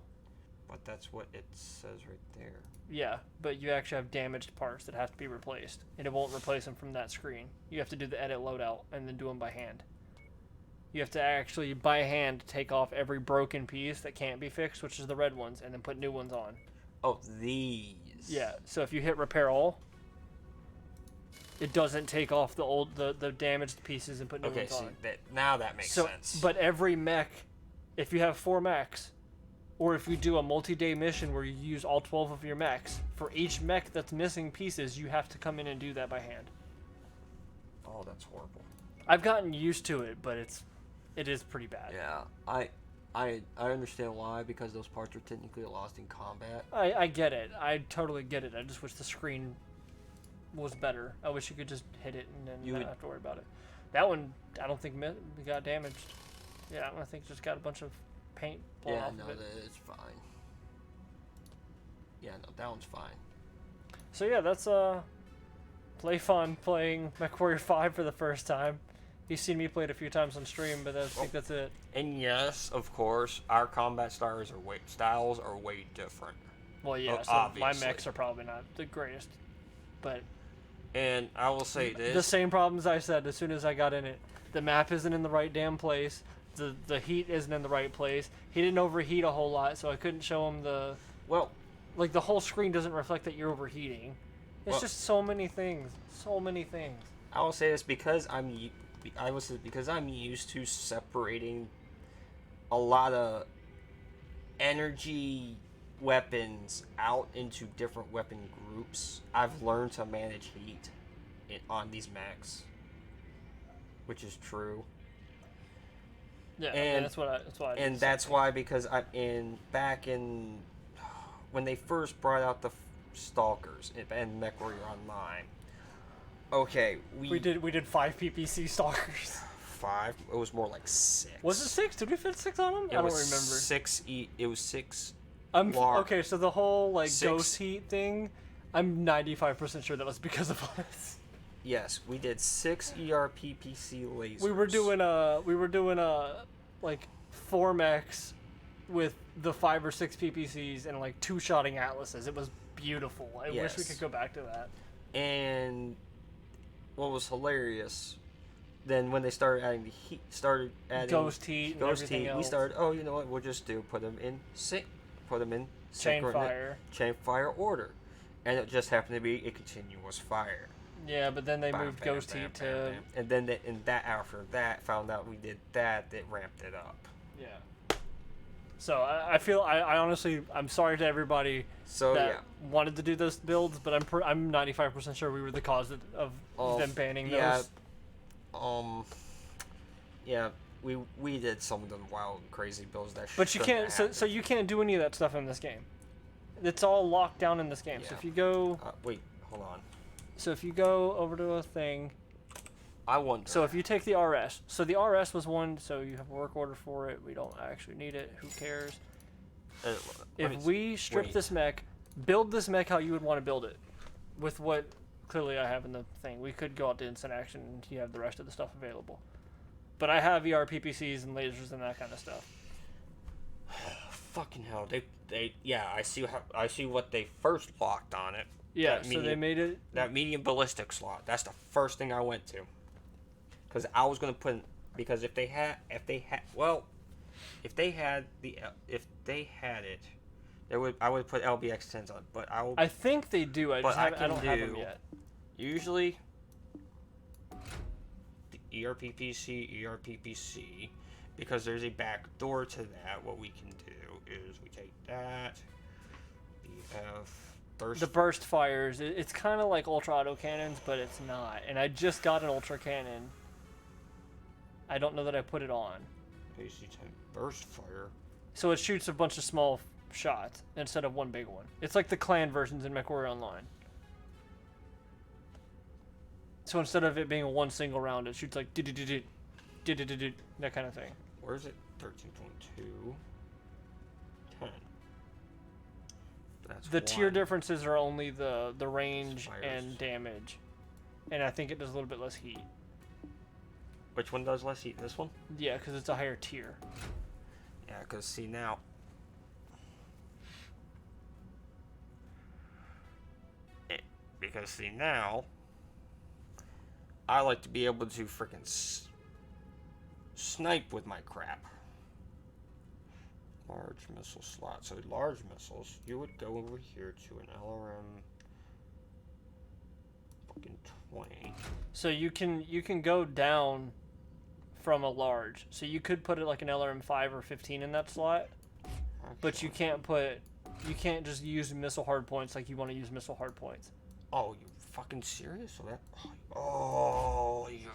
S3: But that's what it says right there.
S2: Yeah, but you actually have damaged parts that have to be replaced, and it won't replace them from that screen. You have to do the edit loadout and then do them by hand. You have to actually, by hand, take off every broken piece that can't be fixed, which is the red ones, and then put new ones on.
S3: Oh, these.
S2: Yeah, so if you hit repair all, it doesn't take off the damaged pieces and put new ones on.
S3: Okay, now that makes sense.
S2: But every mech, if you have 4 mechs, or if you do a multi-day mission where you use all 12 of your mechs, for each mech that's missing pieces, you have to come in and do that by hand.
S3: Oh, that's horrible.
S2: I've gotten used to it, but it is pretty bad.
S3: Yeah, I understand why, because those parts are technically lost in combat.
S2: I get it. I totally get it. I just wish the screen was better. I wish you could just hit it and then not have to worry about it. That one, I don't think got damaged. Yeah, I think just got a bunch of paint blown off of it.
S3: It's fine. Yeah, no, that one's fine.
S2: So yeah, that's Layfon playing Mechwarrior 5 for the first time. He's seen me play it a few times on stream, but I think that's it.
S3: And yes, of course, our combat styles are way different.
S2: Well, yeah, so
S3: obviously.
S2: my mechs are probably not the greatest, but
S3: and I will say this:
S2: the same problems I said as soon as I got in it. The map isn't in the right damn place. The heat isn't in the right place. He didn't overheat a whole lot, so I couldn't show him the like the whole screen doesn't reflect that you're overheating. It's just so many things, so many things.
S3: I will say this because I'm used to separating a lot of energy weapons out into different weapon groups. I've learned to manage heat on these mechs, which is true.
S2: Yeah, and that's why I did.
S3: And that's why, because back in when they first brought out the Stalkers and Mechwarrior Online. Okay, we
S2: did 5 PPC Stalkers.
S3: 5? It was more like 6.
S2: Was it 6? Did we fit 6 on them? I don't remember.
S3: 6. It was 6.
S2: Okay, so the whole ghost heat thing, I'm 95% sure that was because of us.
S3: Yes, we did 6 ERPPC lasers.
S2: We were doing 4 mechs with the 5 or 6 PPCs and 2-shotting Atlases. It was beautiful. I wish we could go back to that.
S3: And what was hilarious, then when they started adding
S2: ghost heat and everything else.
S3: We started, you know what, we'll just put them in
S2: chain
S3: fire order, and it just happened to be a continuous fire.
S2: Yeah, but then they moved ghost heat to,
S3: and then after that found out we did that, it ramped it up.
S2: Yeah. So I feel I honestly, I'm sorry to everybody that wanted to do those builds, but I'm 95% sure we were the cause of them banning those.
S3: Yeah, we did some of them wild and crazy builds that.
S2: But you can't. So you can't do any of that stuff in this game. It's all locked down in this game.
S3: Yeah.
S2: So if you go.
S3: Wait, hold on.
S2: So if you go over to a thing.
S3: I wonder.
S2: So if you take the RS, so the RS was one, so you have a work order for it. We don't actually need it. Who cares? If we strip this mech, build this mech how you would want to build it, with what clearly I have in the thing. We could go out to instant action and you have the rest of the stuff available. But I have PPCs and lasers and that kind of stuff.
S3: Fucking hell! I see what they first locked on it.
S2: Yeah, so they made it
S3: that medium ballistic slot. That's the first thing I went to. Because I was gonna put, because if they had, if they had it, I would put LBX10s on. But
S2: I think they do. I don't have them yet.
S3: Usually, the ERPPC, because there's a back door to that. What we can do is we take that.
S2: The burst fires. It's kind of like ultra auto cannons, but it's not. And I just got an ultra cannon. I don't know that I put it on.
S3: AC-10 burst fire.
S2: So it shoots a bunch of small shots instead of one big one. It's like the clan versions in Mechwarrior Online. So instead of it being one single round, it shoots like that kind of thing.
S3: Where is it? 13.2. 10. That's
S2: the tier differences are only the range and damage. And I think it does a little bit less heat.
S3: Which one does less heat? This one?
S2: Yeah, because it's a higher tier.
S3: Yeah, because see now... I like to be able to freaking snipe with my crap. Large missile slot. So large missiles, you would go over here to an LRM fucking 20.
S2: So you can go down from a large. So you could put it like an LRM 5 or 15 in that slot. But you can't just use missile hardpoints like you want to use missile hardpoints.
S3: Oh, you fucking serious? So that you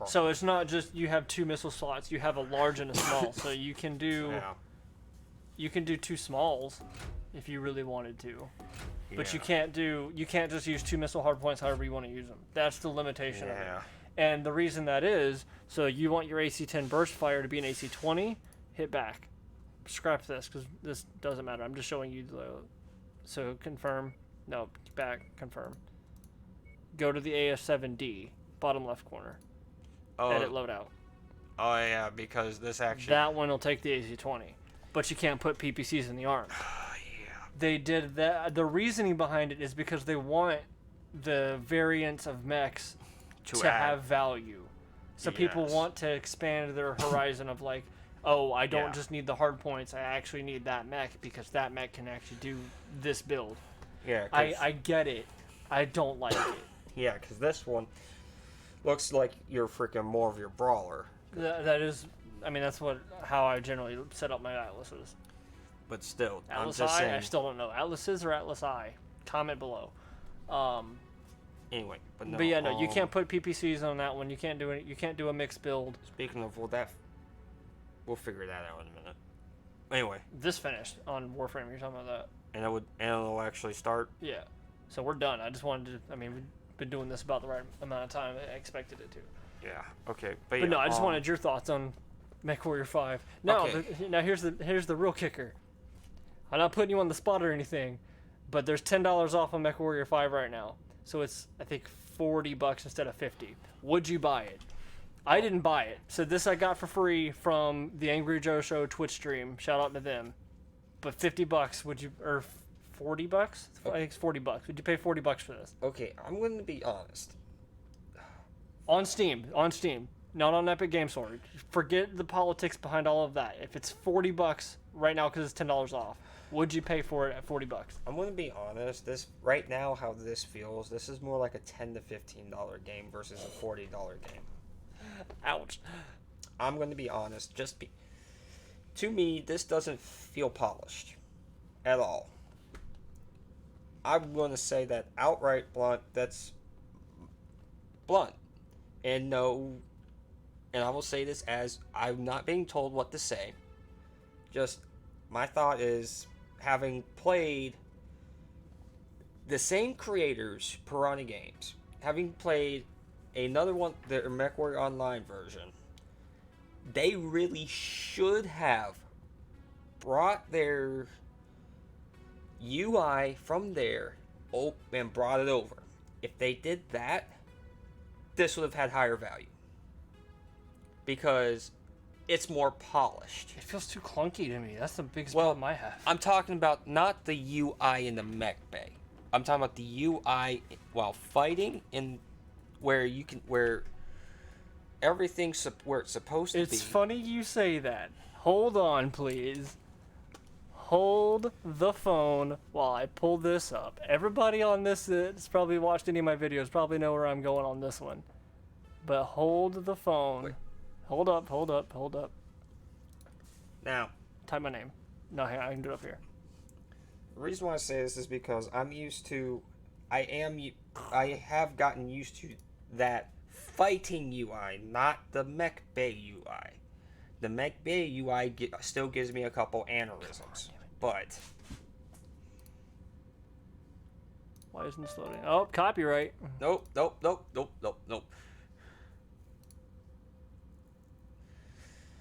S2: So it's not just you have two missile slots, you have a large and a small. So you can do two smalls if you really wanted to. But you can't just use two missile hardpoints however you want to use them. That's the limitation of it. And the reason that is, so you want your AC-10 burst fire to be an AC-20, hit back. Scrap this because this doesn't matter. I'm just showing you so confirm. No, back, confirm. Go to the AS7D, bottom left corner. Edit loadout.
S3: Oh yeah, because this actually...
S2: That one will take the AC-20. But you can't put PPCs in the arm. They did that. The reasoning behind it is because they want the variants of mechs to have value. So people want to expand their horizon of like, oh, I don't just need the hard points. I actually need that mech because that mech can actually do this build.
S3: Yeah,
S2: I get it. I don't like it.
S3: Yeah, because this one looks like you're freaking more of your brawler.
S2: That is, I mean, that's how I generally set up my Atlases.
S3: But still,
S2: Atlas
S3: I'm just
S2: I?
S3: saying.
S2: I still don't know. Atlases or Atlas I? Comment below.
S3: Anyway, but no.
S2: But yeah, no, you can't put PPCs on that one. You can't do it. You can't do a mixed build.
S3: Speaking of, we'll figure that out in a minute. Anyway,
S2: this finished on Warframe. You're talking about that.
S3: And it'll actually start.
S2: Yeah. So we're done. I just wanted to. I mean, we've been doing this about the right amount of time. I expected it to.
S3: Yeah. Okay.
S2: But no, I just wanted your thoughts on Mechwarrior 5. Now, now here's the real kicker. I'm not putting you on the spot or anything, but there's $10 off on Mechwarrior 5 right now. So it's, I think, $40 instead of $50. Would you buy it? I didn't buy it. So this I got for free from the Angry Joe Show Twitch stream. Shout out to them. But $50, would you, or $40? I think it's $40. Would you pay $40 for this?
S3: Okay, I'm going to be honest.
S2: On Steam, not on Epic Games Store. Forget the politics behind all of that. If it's $40 right now because it's $10 off, would you pay for it at $40?
S3: I'm going to be honest. This right now, how this feels, this is more like a $10 to $15 game versus a $40 game.
S2: Ouch.
S3: I'm going to be honest. To me, this doesn't feel polished at all. I'm going to say that outright blunt. That's blunt. And no, and I will say this as I'm not being told what to say. Just my thought is, having played the same creators, Piranha Games, having played another one, the Mechwarrior Online version, they really should have brought their UI from there and brought it over. If they did that, this would have had higher value. Because it's more polished.
S2: It feels too clunky to me. That's the biggest problem I have.
S3: I'm talking about not the UI in the mech bay. I'm talking about the UI while fighting, in where everything's where it's supposed to be.
S2: It's funny you say that. Hold on, please. Hold the phone while I pull this up. Everybody on this that's probably watched any of my videos probably know where I'm going on this one. But hold the phone.
S3: Wait.
S2: Hold up.
S3: Now,
S2: Type my name. No, hang on, I can do it up here.
S3: the reason why I say this is because I have gotten used to that fighting UI, not the Mech Bay UI. The Mech Bay UI still gives me a couple aneurysms, but
S2: Why isn't this loading? Oh, copyright.
S3: nope.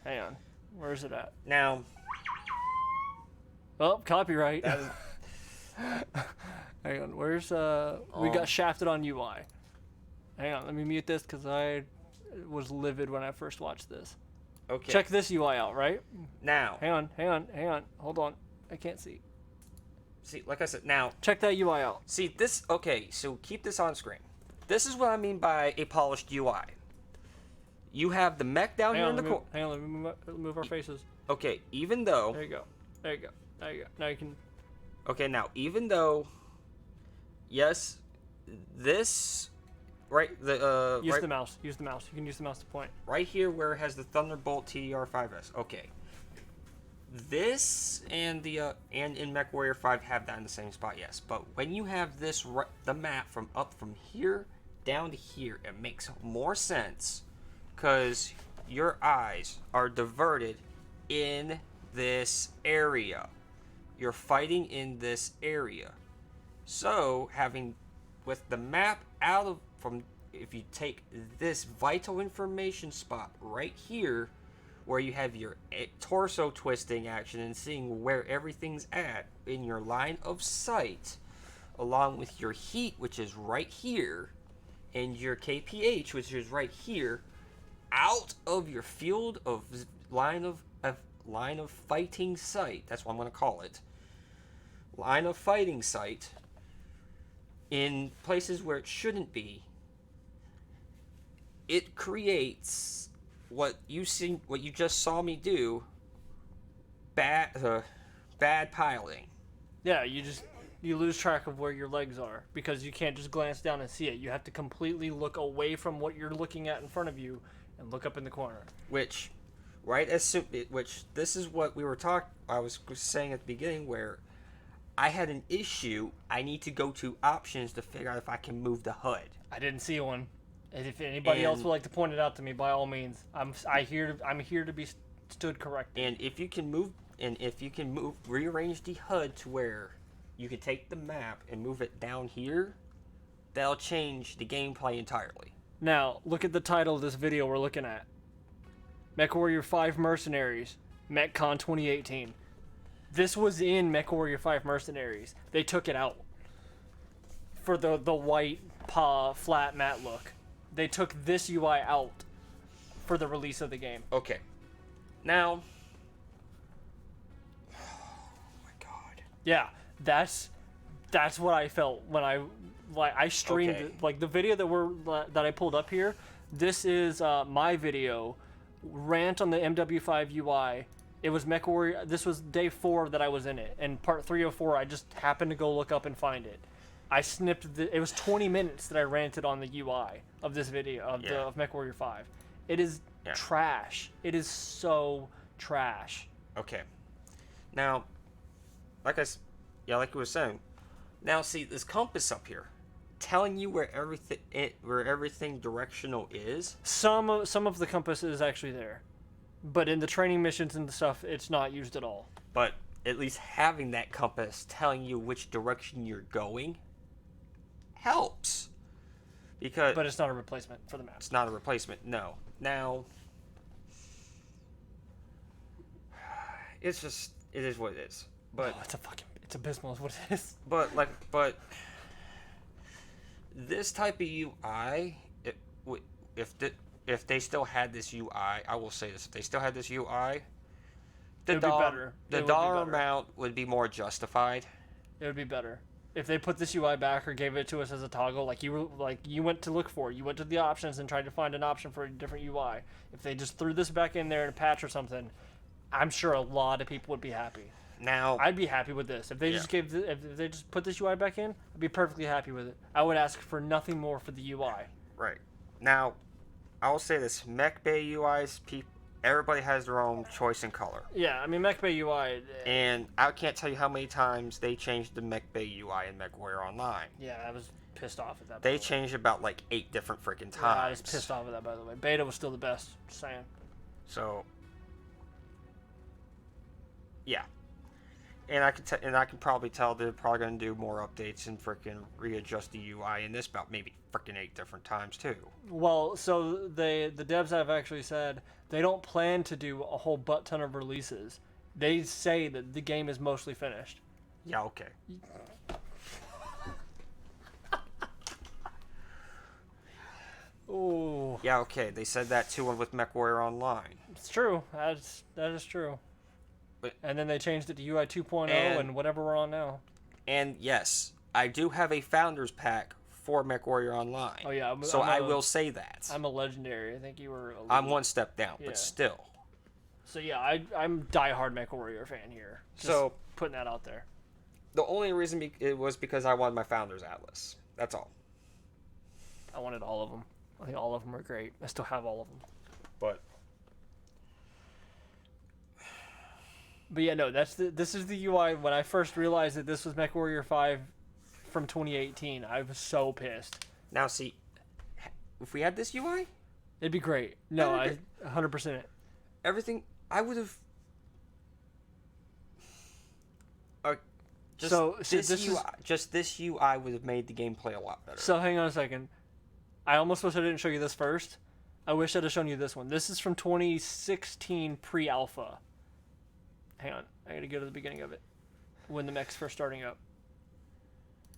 S2: Hang on. Where is it at?
S3: Now,
S2: Oh, copyright.
S3: that is,
S2: Hang on. Where's we got shafted on UI. Hang on. Let me mute this because I was livid when I first watched this.
S3: okay.
S2: Check this UI out, right?
S3: Now,
S2: Hang on. Hold on. I can't see.
S3: see, like I said, now,
S2: Check that UI out.
S3: see this. Okay, so keep this on screen. This is what I mean by a polished UI. You have the mech down here in the corner.
S2: Hang on. Let me move our faces.
S3: Okay, even though.
S2: There you go. Now you can.
S3: Okay, now even though, yes, this, right,
S2: Use
S3: right,
S2: the mouse. You can use the mouse to point.
S3: right here where it has the Thunderbolt TDR5S. Okay, this and the and in Mechwarrior 5 have that in the same spot. Yes, but when you have this the map from here down to here, it makes more sense because your eyes are diverted in this area. You're fighting in this area. So having with the map out of from if you take this vital information spot right here where you have your torso twisting action and seeing where everything's at in your line of sight, along with your heat, which is right here, and your KPH, which is right here, out of your field of line of fighting sight. That's what I'm going to call it. Line of fighting sight in places where it shouldn't be. It creates what you just saw me do. Bad piloting.
S2: Yeah, you lose track of where your legs are because you can't just glance down and see it. You have to completely look away from what you're looking at in front of you and look up in the corner.
S3: Which this is what I was saying at the beginning where I had an issue. I need to go to options to figure out if I can move the HUD.
S2: I didn't see one. And if anybody else would like to point it out to me, by all means, I'm here to be stood corrected.
S3: And if you can rearrange the HUD to where you can take the map and move it down here, that'll change the gameplay entirely.
S2: Now, look at the title of this video we're looking at. Mechwarrior 5 Mercenaries, MechCon 2018. This was in Mechwarrior 5 Mercenaries. They took it out for the white flat matte look. They took this UI out for the release of the game.
S3: Okay. Now, oh my god.
S2: Yeah, that's what I felt when I streamed
S3: Okay.
S2: the video that I pulled up here. This is my video rant on the MW5 UI. It was Mechwarrior. This was day 4 that I was in it, and part 304. I just happened to go look up and find it. I snipped it was 20 minutes that I ranted on the UI of this video of Mechwarrior 5. It is trash. It is so trash.
S3: Okay. Now, like you were saying. Now see this compass up here, telling you where everything directional is.
S2: Some of the compass is actually there, but in the training missions and the stuff, it's not used at all.
S3: But at least having that compass telling you which direction you're going helps.
S2: But it's not a replacement for the map.
S3: It's not a replacement. No. Now, it is what it is. But
S2: it's abysmal is what it is.
S3: But this type of UI, if they still had this UI, I will say this: if they still had this UI, the dollar amount would be more justified.
S2: It would be better. if they put this UI back or gave it to us as a toggle, like you went to look for, you went to the options and tried to find an option for a different UI. If they just threw this back in there in a patch or something, I'm sure a lot of people would be happy.
S3: Now,
S2: I'd be happy with this. If they just if they just put this UI back in, I'd be perfectly happy with it. I would ask for nothing more for the UI.
S3: right. Now, I will say this: Mech Bay UIs, everybody has their own choice in color.
S2: Yeah, I mean Mech Bay UI.
S3: And I can't tell you how many times they changed the Mech Bay UI in Mechwarrior Online.
S2: Yeah, I was pissed off at that.
S3: They changed about like 8 different freaking times.
S2: Yeah, I was pissed off at that, by the way. Beta was still the best. Just saying.
S3: So, yeah. And I can probably tell they're probably going to do more updates and freaking readjust the UI in this about maybe freaking 8 different times too.
S2: Well, so the devs have actually said they don't plan to do a whole butt ton of releases. They say that the game is mostly finished.
S3: Yeah, okay.
S2: Oh.
S3: Yeah, okay. They said that too with Mechwarrior Online.
S2: It's true. That is true.
S3: But,
S2: and then they changed it to UI 2.0 and whatever we're on now.
S3: And yes, I do have a Founders Pack for Mechwarrior Online.
S2: Oh yeah,
S3: I will say that.
S2: I'm a legendary. I think you were.
S3: I'm one step down,
S2: yeah.
S3: but still.
S2: So yeah, I'm diehard Mechwarrior fan here. Just putting that out there.
S3: The only reason it was because I wanted my Founders Atlas. That's all.
S2: I wanted all of them. I think all of them are great. I still have all of them. But yeah, no, this is the UI. When I first realized that this was Mechwarrior 5 from 2018, I was so pissed.
S3: Now see, if we had this UI,
S2: it'd be great. No, I 100%.
S3: Everything I would have. This UI would have made the gameplay a lot better.
S2: So hang on a second. I almost wish I didn't show you this first. I wish I'd have shown you this one. This is from 2016 pre-alpha. Hang on, I gotta go to the beginning of it. When the mech's first starting up.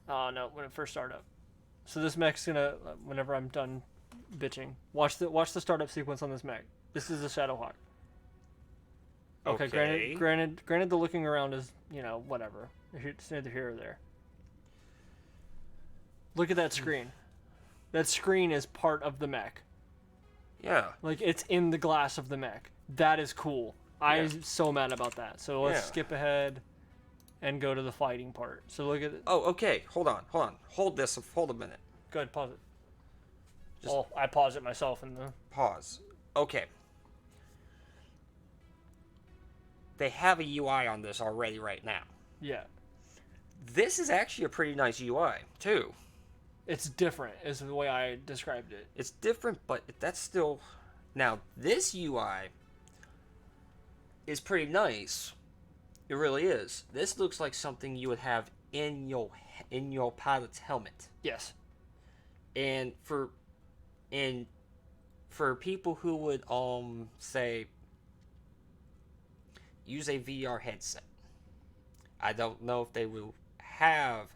S2: Oh no, when it first started up. So this mech's gonna, whenever I'm done bitching, watch the startup sequence on this mech. This is a Shadowhawk. Okay. Granted, the looking around is, whatever. It's neither here or there. Look at that screen. That screen is part of the mech.
S3: Yeah.
S2: Like, it's in the glass of the mech. That is cool. I'm so mad about that. So let's skip ahead and go to the fighting part. So look at it.
S3: Oh, okay. Hold on. Hold a minute.
S2: Go ahead, pause it. I paused it myself in the...
S3: Pause. Okay. They have a UI on this already right now.
S2: Yeah.
S3: This is actually a pretty nice UI, too.
S2: It's different, is the way I described it.
S3: It's different, but that's still... Now, this UI is pretty nice. It really is. This looks like something you would have in your pilot's helmet.
S2: Yes.
S3: And for people who would say use a VR headset, I don't know if they will have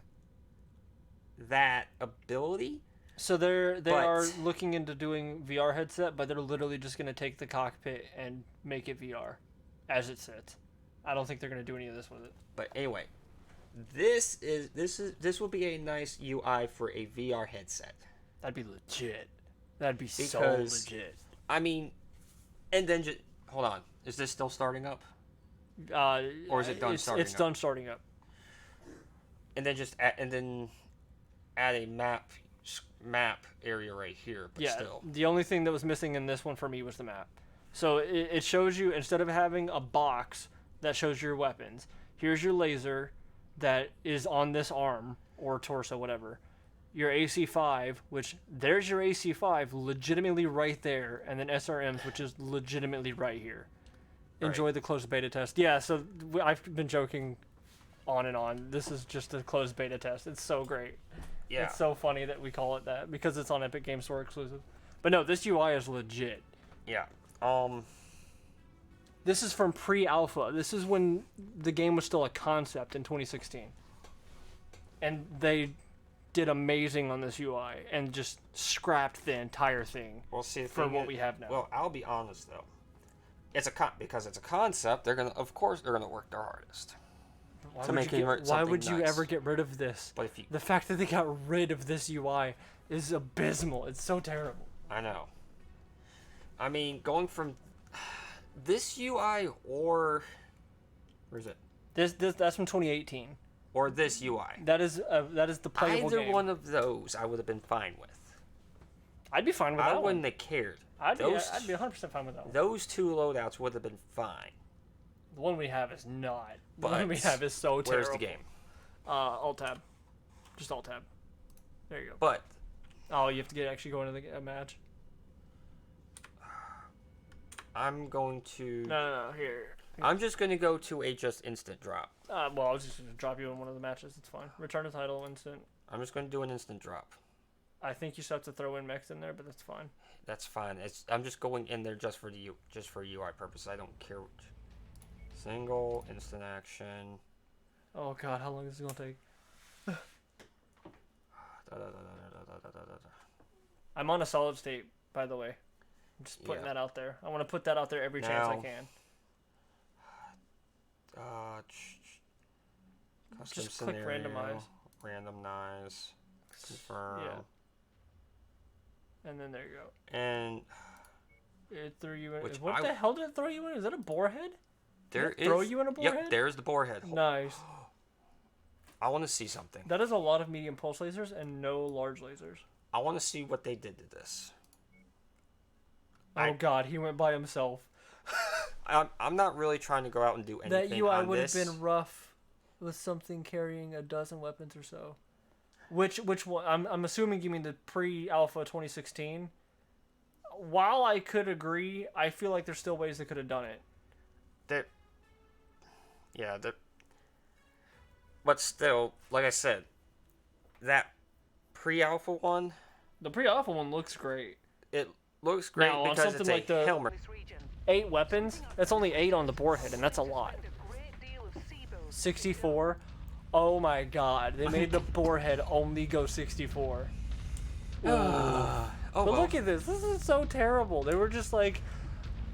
S3: that ability.
S2: So they are looking into doing VR headset, but they're literally just going to take the cockpit and make it VR as it sits. I don't think they're going to do any of this with it.
S3: But anyway, this will be a nice UI for a VR headset.
S2: That'd be legit. That'd be so legit.
S3: I mean, and then just hold on. Is this still starting up? Or is it done starting up?
S2: It's done starting up.
S3: And then add a map area right here. But still.
S2: The only thing that was missing in this one for me was the map. So it shows you, instead of having a box that shows your weapons, here's your laser that is on this arm or torso, whatever. Your AC-5, which there's your AC-5 legitimately right there, and then SRMs, which is legitimately right here. Enjoy the closed beta test. Yeah, so I've been joking on and on. This is just a closed beta test. It's so great.
S3: Yeah.
S2: It's so funny that we call it that because it's on Epic Game Store exclusive. But no, this UI is legit.
S3: Yeah.
S2: This is from pre-alpha. This is when the game was still a concept in 2016. And they did amazing on this UI and just scrapped the entire thing for what we have now.
S3: Well, I'll be honest though. Because it's a concept, they're gonna work their hardest.
S2: Why
S3: To
S2: would
S3: make
S2: you
S3: it
S2: get-
S3: work
S2: why
S3: something
S2: would you
S3: nice.
S2: ever get rid of this?
S3: But if you,
S2: The fact that they got rid of this UI is abysmal. It's so terrible.
S3: I know. I mean, going from this UI or where is it?
S2: That's from 2018.
S3: Or this UI.
S2: That is the playable
S3: Either
S2: game.
S3: one of those, I would have been fine with.
S2: I'd be fine with
S3: I
S2: that
S3: wouldn't
S2: one.
S3: have cared.
S2: I'd be
S3: Those-
S2: 100% fine with that one.
S3: Those two loadouts would have been fine.
S2: The one we have is not. The
S3: But
S2: one we have is so terrible.
S3: where's the game?
S2: Alt tab. Just alt tab. There you go.
S3: But
S2: Oh, you have to actually go into a match.
S3: I'm going to.
S2: No, here.
S3: I'm just going to go to a just instant drop.
S2: Well, I was just gonna drop you in one of the matches. It's fine. Return to title instant.
S3: I'm just going to do an instant drop.
S2: I think you still have to throw in mechs in there, but that's fine.
S3: That's fine. I'm just going in there just for UI purposes. I don't care. Single instant action.
S2: Oh god, how long is this gonna take? I'm on a solid state, by the way. I'm just putting that out there. I want to put that out there every chance I can.
S3: Custom
S2: Just click
S3: scenario,
S2: randomize.
S3: Randomize. Confirm.
S2: Yeah. And then there you go.
S3: And
S2: it threw you in.
S3: Which
S2: What the hell did it throw you in? Is that a boar head?
S3: there
S2: Did it throw you in a boar head?
S3: Yep, there's the boar head.
S2: Nice.
S3: I want to see something.
S2: That is a lot of medium pulse lasers and no large lasers.
S3: I want to see what they did to this.
S2: Oh god, he went by himself.
S3: I'm not really trying to go out and do anything.
S2: That UI
S3: on
S2: would have
S3: this.
S2: been rough with something carrying a dozen weapons or so. Which one? I'm assuming you mean the pre-alpha 2016. While I could agree, I feel like there's still ways they could have done it.
S3: But still, like I said, that pre-alpha one.
S2: The pre-alpha one looks great.
S3: It looks great
S2: Now, on
S3: because
S2: something
S3: it's
S2: like
S3: a
S2: the-
S3: helmet.
S2: 8 weapons? That's only 8 on the boarhead, and that's a lot. 64? Oh my god, they made the boarhead only go 64.
S3: Oh,
S2: But
S3: well.
S2: look at this. This is so terrible. They were just like,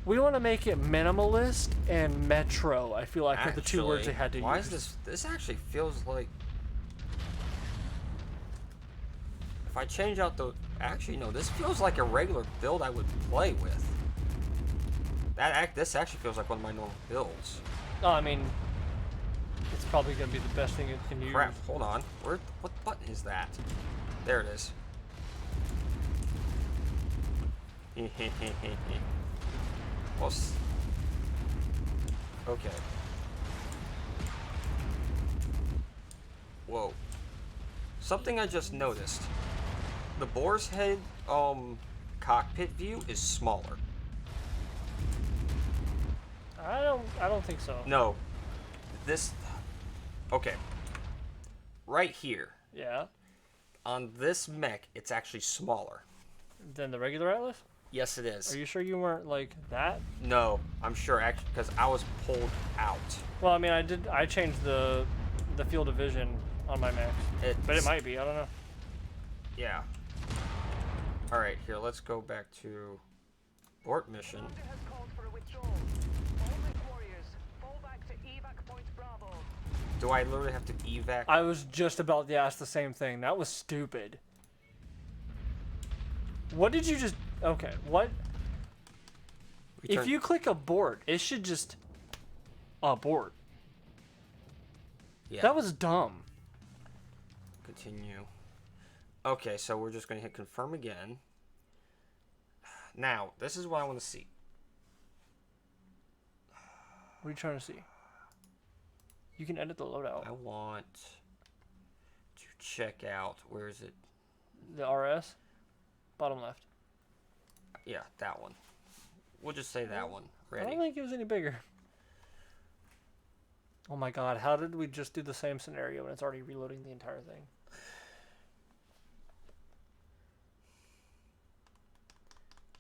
S2: we want to make it minimalist and metro. I feel like are the two words they had to
S3: Why
S2: use.
S3: is this? This actually feels like. If I change out the. Actually, no. This feels like a regular build I would play with. This actually feels like one of my normal builds.
S2: Oh, I mean, it's probably gonna be the best thing it can use.
S3: Crap! Hold on. What button is that? There it is. Okay. Whoa. Something I just noticed. The boar's head cockpit view is smaller.
S2: I don't think so.
S3: No. This okay. Right here.
S2: Yeah.
S3: On this mech, it's actually smaller.
S2: Than the regular Atlas?
S3: Yes, it is.
S2: Are you sure you weren't like that?
S3: No, I'm sure actually because I was pulled out.
S2: Well, I mean, I changed the field of vision on my mech, but it might be. I don't know.
S3: Yeah. All right, here. Let's go back to abort mission.
S4: Commander has called for a withdrawal. All Mechwarriors, fall back to evac point Bravo.
S3: Do I literally have to evac?
S2: I was just about to ask the same thing. That was stupid. What did you just... Okay, what? If you click abort, it should just abort.
S3: Yeah.
S2: That was dumb.
S3: Continue. Okay, so we're just going to hit confirm again. Now, this is what I want to see.
S2: What are you trying to see? You can edit the loadout.
S3: I want to check out, where is it?
S2: The RS? Bottom left.
S3: Yeah, that one. We'll just say that one.
S2: I
S3: Ready.
S2: don't think it was any bigger. Oh my god, how did we just do the same scenario and it's already reloading the entire thing?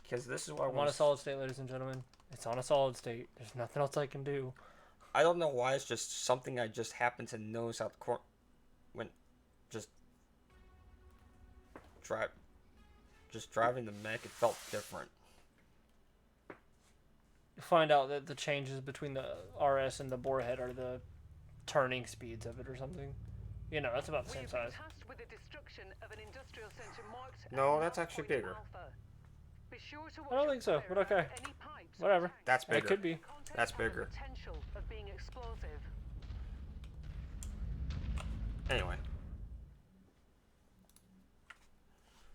S3: Because this is what I
S2: I'm on
S3: want
S2: a solid state, ladies and gentlemen. It's on a solid state. There's nothing else I can do.
S3: I don't know why, it's just something I just happened to notice out the corner. When just driving the mech, it felt different.
S2: You find out that the changes between the RS and the boarhead are the turning speeds of it or something. You know, that's about the same
S4: We've been
S2: size.
S4: tasked with the destruction of an industrial center marked as
S3: No,
S4: North
S3: that's actually
S4: Point
S3: bigger.
S4: Alpha. Be sure to
S2: I
S4: watch
S2: don't
S4: your
S2: think so,
S4: fire
S2: but okay.
S4: around any pipes or
S2: Whatever.
S4: tanks.
S3: That's
S2: It
S3: bigger.
S2: could be.
S4: Contents
S3: That's
S4: have the
S3: bigger.
S4: potential of being explosive.
S3: Anyway.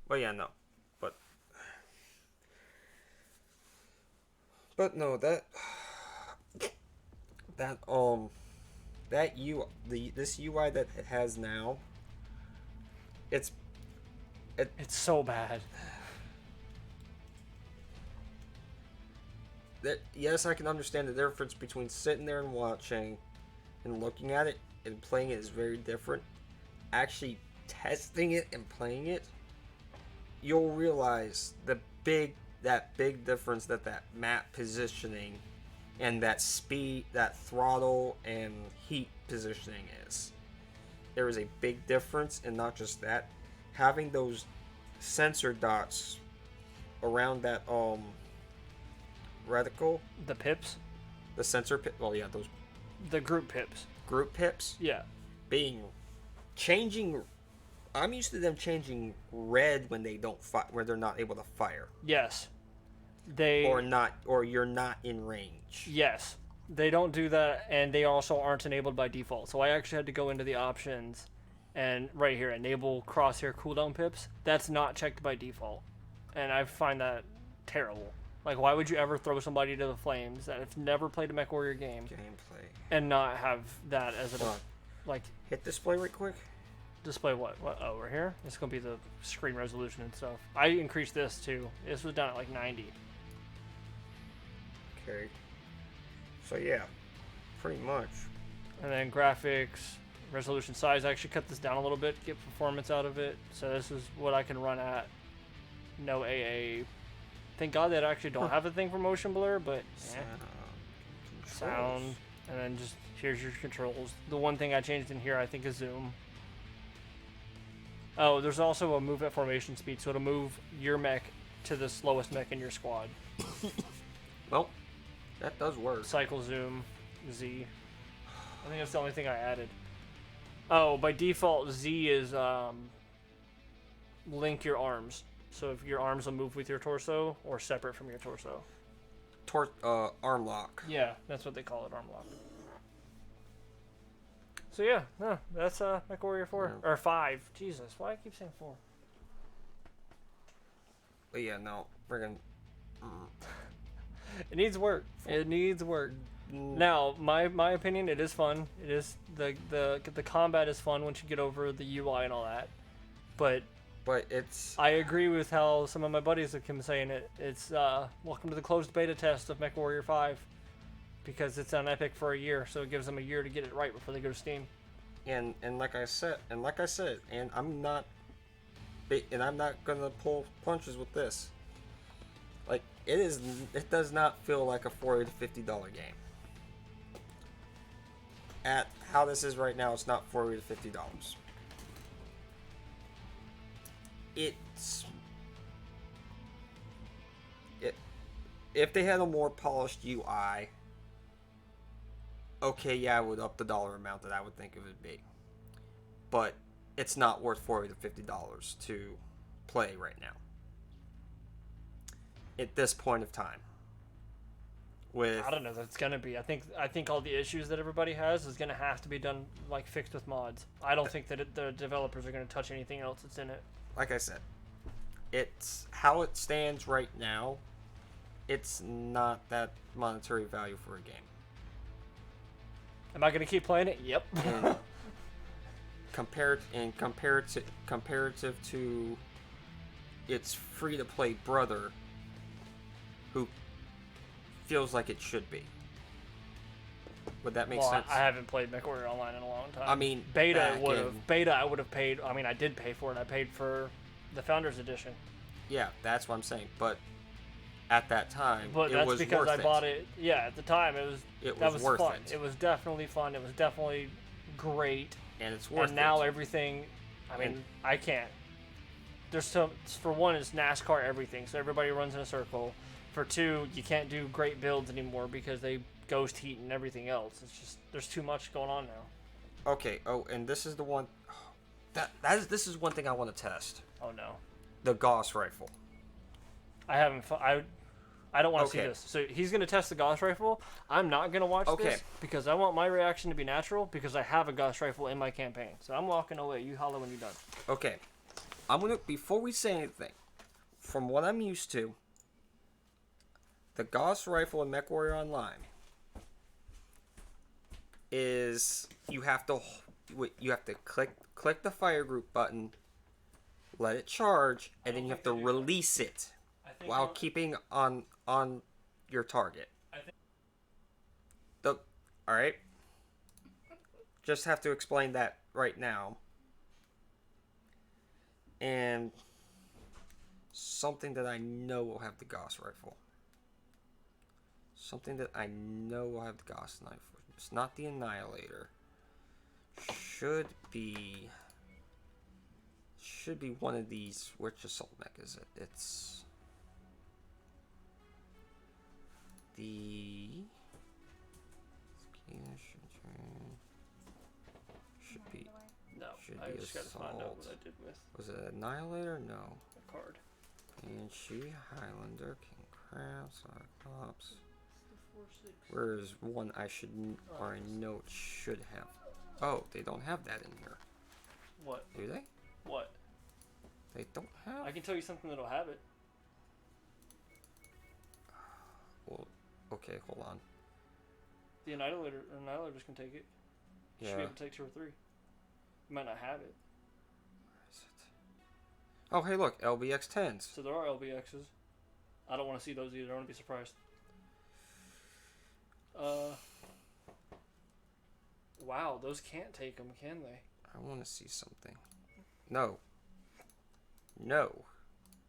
S3: Well, yeah, no. But no, this UI that it has now, it's
S2: so bad.
S3: Yes, I can understand the difference between sitting there and watching and looking at it and playing it is very different. Actually testing it and playing it, you'll realize that big difference that map positioning and that speed, that throttle and heat positioning is. There is a big difference, and not just that, having those sensor dots around that reticle,
S2: The pips?
S3: the sensor pip. Well, yeah, those
S2: The group pips.
S3: group pips
S2: Yeah.
S3: changing. I'm used to them changing red when they don't where they're not able to fire.
S2: Yes.
S3: Or you're not in range.
S2: Yes. They don't do that, and they also aren't enabled by default. So I actually had to go into the options, and right here, enable crosshair cooldown pips. That's not checked by default, and I find that terrible. Like, why would you ever throw somebody to the flames that have never played a Mechwarrior game
S3: Gameplay.
S2: and not have that as a like
S3: hit display right quick?
S2: Display what? Oh, we're here. It's gonna be the screen resolution and stuff. I increased this too. This was down at like 90.
S3: Okay. So yeah, pretty much.
S2: And then graphics, resolution, size. I actually cut this down a little bit to get performance out of it. So this is what I can run at. No AA. Thank God that I actually don't have a thing for motion blur, but sound. And then just here's your controls. The one thing I changed in here I think is zoom. Oh, there's also a move at formation speed, so it'll move your mech to the slowest mech in your squad.
S3: Well, that does work.
S2: Cycle zoom, Z. I think that's the only thing I added. Oh, by default, Z is link your arms. So if your arms will move with your torso or separate from your torso.
S3: Arm lock.
S2: Yeah, that's what they call it, arm lock. So yeah, no, that's Mechwarrior 4 or 5. Jesus, why I keep saying 4?
S3: But yeah, no, friggin'.
S2: It needs work. It needs work. Now, my opinion, it is fun. It is the combat is fun once you get over the UI and all that. But
S3: it's.
S2: I agree with how some of my buddies have been saying it. It's welcome to the closed beta test of Mechwarrior 5. Because it's on Epic for a year, so it gives them a year to get it right before they go to Steam.
S3: And like I said, and I'm not gonna pull punches with this. Like it does not feel like a $40 to $50 game. At how this is right now, it's not $40 to $50. If they had a more polished UI. Okay, yeah, I would up the dollar amount that I would think it would be. But it's not worth $40 to $50 to play right now. At this point of time.
S2: I don't know that it's gonna be. I think all the issues that everybody has is gonna have to be done like fixed with mods. I don't think that the developers are gonna touch anything else that's in it.
S3: Like I said, it's how it stands right now. It's not that monetary value for a game.
S2: Am I gonna keep playing it? Yep.
S3: Comparative to its free-to-play brother, who feels like it should be. Would that make sense?
S2: I haven't played Mechwarrior Online in a long time.
S3: I mean,
S2: beta I would have paid. I mean, I did pay for it. I paid for the Founders Edition.
S3: Yeah, that's what I'm saying. But at that time,
S2: but
S3: it was
S2: because
S3: worth
S2: I bought it. Yeah, at the time it was
S3: worth
S2: fun.
S3: it.
S2: It was definitely fun. It was definitely great.
S3: And it's worth it.
S2: And now everything, I mean, I can't. There's some. For one, it's NASCAR everything, so everybody runs in a circle. For two, you can't do great builds anymore because they ghost heat and everything else. It's just there's too much going on now.
S3: Okay. Oh, and this is the one. This is one thing I want to test.
S2: Oh no.
S3: The Gauss rifle.
S2: I haven't. I don't want to see
S3: Okay.
S2: this. So he's gonna test the Gauss rifle. I'm not gonna watch this because I want my reaction to be natural because I have a Gauss rifle in my campaign. So I'm walking away. You holler when you're done.
S3: Okay. I'm gonna before we say anything. From what I'm used to, the Gauss rifle in Mechwarrior Online is you have to click the fire group button, let it charge, and then you have to release it while keeping on your target. All right. Just have to explain that right now. And something that I know will have the Gauss rifle. Something that I know will have the Gauss knife. It's not the Annihilator. Should be one of these. Which assault mech is it? It's the should be
S2: No,
S3: should
S2: I
S3: be
S2: just gotta find out
S3: assault.
S2: what I did with
S3: Was it Annihilator? No.
S2: the card.
S3: Banshee, Highlander, King Crab, Cyclops. Where's one I should or I know it should have? Oh, they don't have that in here.
S2: What?
S3: Do they?
S2: What?
S3: They don't have.
S2: I can tell you something that'll have it.
S3: Well, okay, hold on.
S2: The Annihilator's can take it. You should be able to take 2 or 3. You might not have it.
S3: Where is it? Oh, hey, look, LBX 10s.
S2: So there are LBXs. I don't want to see those either. I want to be surprised. Wow, those can't take them, can they?
S3: I want to see something. No. No.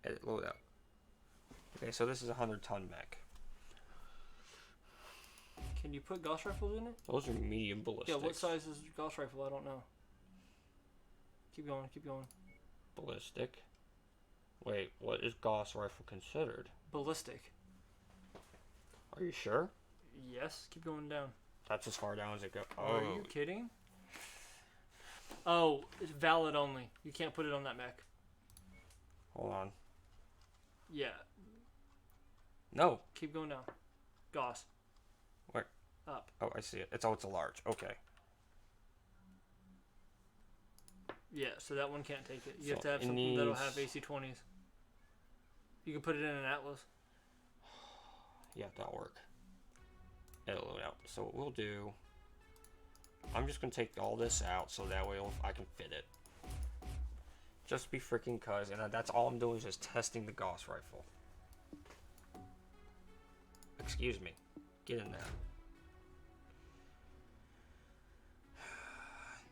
S3: Edit loadout. Okay, so this is a 100-ton mech.
S2: Can you put Gauss rifles in it?
S3: Those are medium ballistics.
S2: Yeah, what size is Gauss rifle? I don't know. Keep going, keep going.
S3: Ballistic. Wait, what is Gauss rifle considered?
S2: Ballistic.
S3: Are you sure?
S2: Yes, keep going down.
S3: That's as far down as it goes.
S2: Are you kidding? Oh, it's valid only. You can't put it on that mech.
S3: Hold on.
S2: Yeah.
S3: No.
S2: Keep going down. Gauss.
S3: Where?
S2: Up.
S3: Oh, I see it. It's a large. Okay.
S2: Yeah, so that one can't take it. You have
S3: So
S2: to have
S3: it
S2: something that'll
S3: needs-
S2: have AC-20s. You can put it in an Atlas.
S3: Yeah, that'll work. It'll load out. So what we'll do, I'm just gonna take all this out so that way I can fit it. Just be freaking cuz, and that's all I'm doing is just testing the Gauss rifle. Excuse me. Get in there.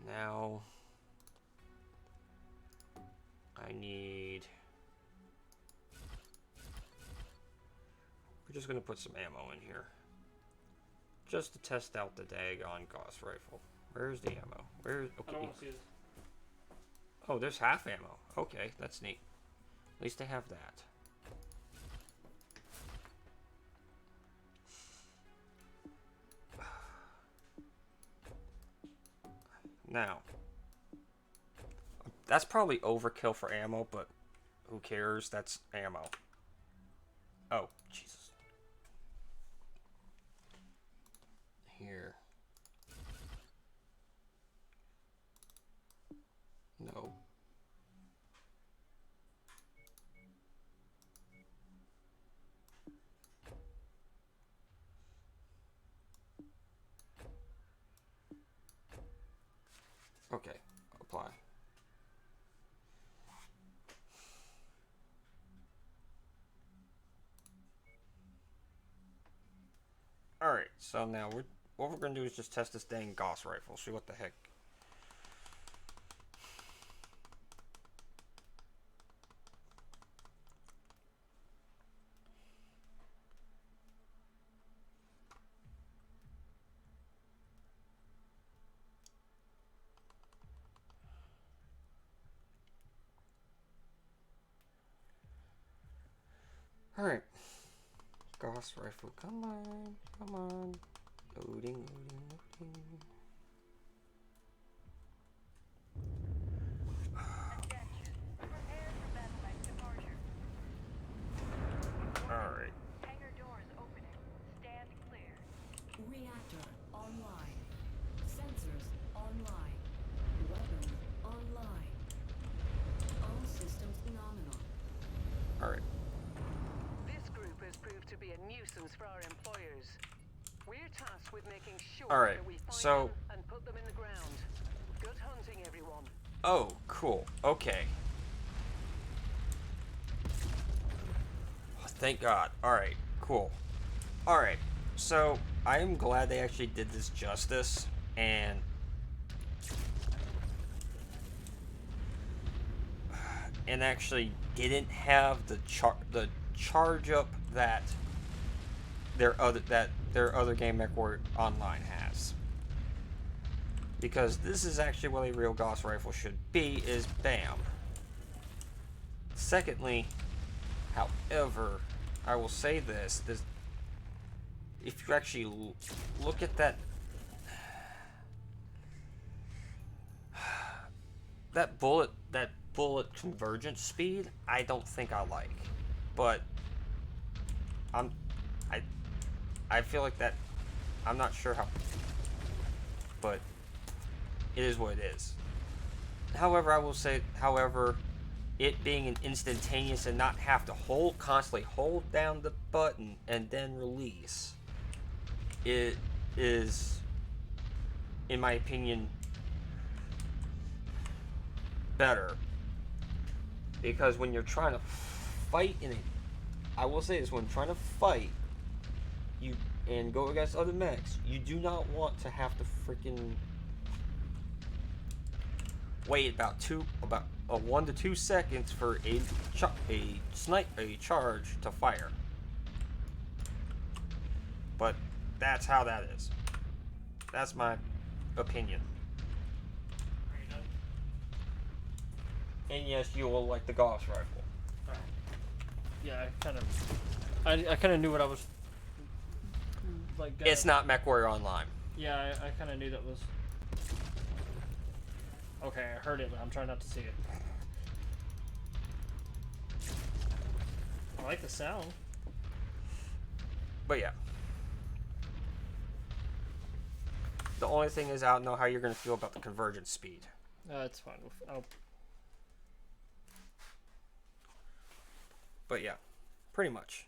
S3: Now I need. We're just gonna put some ammo in here. Just to test out the daggone Gauss rifle. Where's the ammo? Where's
S2: I don't want to see this.
S3: Oh, there's half ammo. Okay, that's neat. At least I have that. Now, that's probably overkill for ammo, but who cares? That's ammo. Oh, Jesus. Here. No. Okay, apply. Alright, so now what we're gonna do is just test this dang Gauss rifle, see what the heck. Alright. Gauss rifle, come on, come on. Loading. Alright.
S10: Hangar doors opening. Stand clear.
S9: Reactor online. Sensors online. Weapons online. All systems nominal.
S3: Alright.
S4: This group has proved to be a nuisance for our employers. We're tasked with making sure
S3: Alright,
S4: that we find
S3: so-
S4: them and put them in the ground. Good hunting, everyone.
S3: Oh, cool. Okay. Thank God. Alright, cool. Alright, so I am glad they actually did this justice and actually didn't have the charge up that their other game Mechwarrior Online has. Because this is actually what a real Gauss rifle should be, is BAM. Secondly, however, I will say this, if you actually look at that bullet convergence speed, I don't think I like. But I feel like that, I'm not sure how, but it is what it is. However, I will say, it being an instantaneous and not have to constantly hold down the button and then release, it is, in my opinion, better. Because when you're trying to fight I will say this, when trying to fight and go against other mechs, you do not want to have to freaking wait about 1 to 2 seconds for a charge to fire. But that's how that is. That's my opinion. And yes, you will like the Gauss rifle.
S2: Yeah, I kind of knew what I was like.
S3: It's not Mechwarrior Online.
S2: Yeah, I kind of knew that was. Okay, I heard it, but I'm trying not to see it. I like the sound.
S3: But yeah. The only thing is, I don't know how you're going to feel about the convergence speed.
S2: It's fine.
S3: But yeah, pretty much.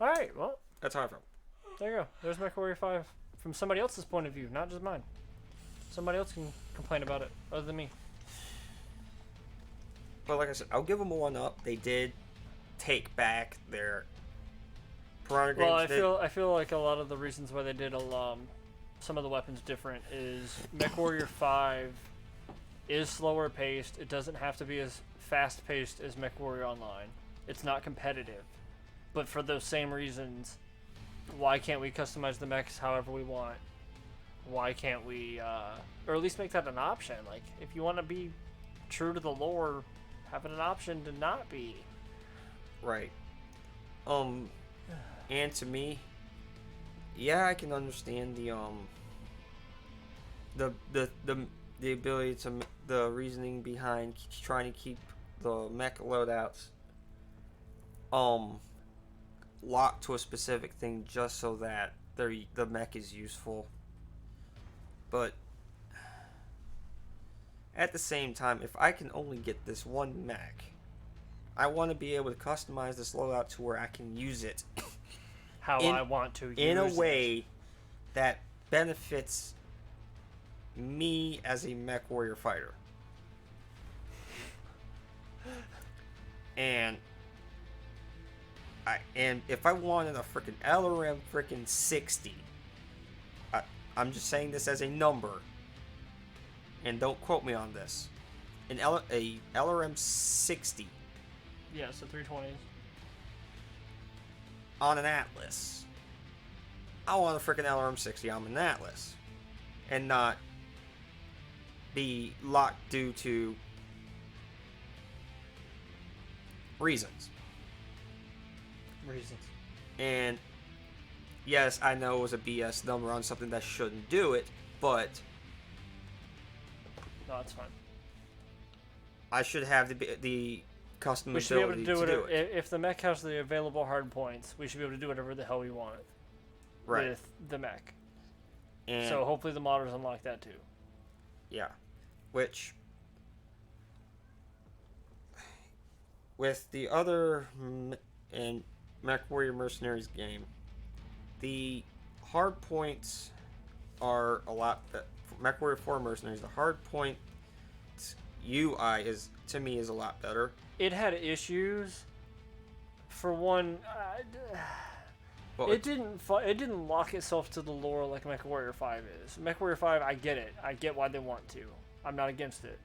S2: Alright, well.
S3: That's how I feel.
S2: There you go. There's Mechwarrior 5 from somebody else's point of view, not just mine. Somebody else can complain about it, other than me.
S3: But like I said, I'll give them a 1-up. They did take back their Piranha
S2: Well,
S3: games.
S2: I feel like a lot of the reasons why they did some of the weapons different is Mechwarrior 5 is slower paced. It doesn't have to be as fast paced as Mechwarrior Online. It's not competitive. But for those same reasons, why can't we customize the mechs however we want? Why can't we, or at least make that an option? Like, if you want to be true to the lore, have it an option to not be.
S3: Right. And to me, yeah, I can understand the ability to, the reasoning behind trying to keep the mech loadouts locked to a specific thing just so that the mech is useful. But at the same time, if I can only get this one mech, I want to be able to customize this loadout to where I can use it
S2: how I want to use
S3: in a way that benefits me as a Mechwarrior fighter. And if I wanted a freaking LRM freaking 60, I'm just saying this as a number, and don't quote me on this. A LRM 60.
S2: Yeah, so 320s.
S3: On an Atlas. I want a freaking LRM 60 on an Atlas. And not be locked due to reasons.
S2: reasons.
S3: And yes, I know it was a BS number on something that shouldn't do it, but
S2: No, it's fine.
S3: I should have the custom
S2: We should be able
S3: ability
S2: to do it. If the mech has the available hard points, we should be able to do whatever the hell we want with the mech.
S3: And
S2: So hopefully the modders unlock that too.
S3: yeah, which with the other and Mechwarrior Mercenaries game, the hard points are a lot. Mechwarrior 4 Mercenaries, the hard point UI is to me is a lot better.
S2: It had issues. For one,
S3: Well,
S2: it didn't lock itself to the lore like Mechwarrior 5 is. Mechwarrior 5, I get it. I get why they want to. I'm not against it.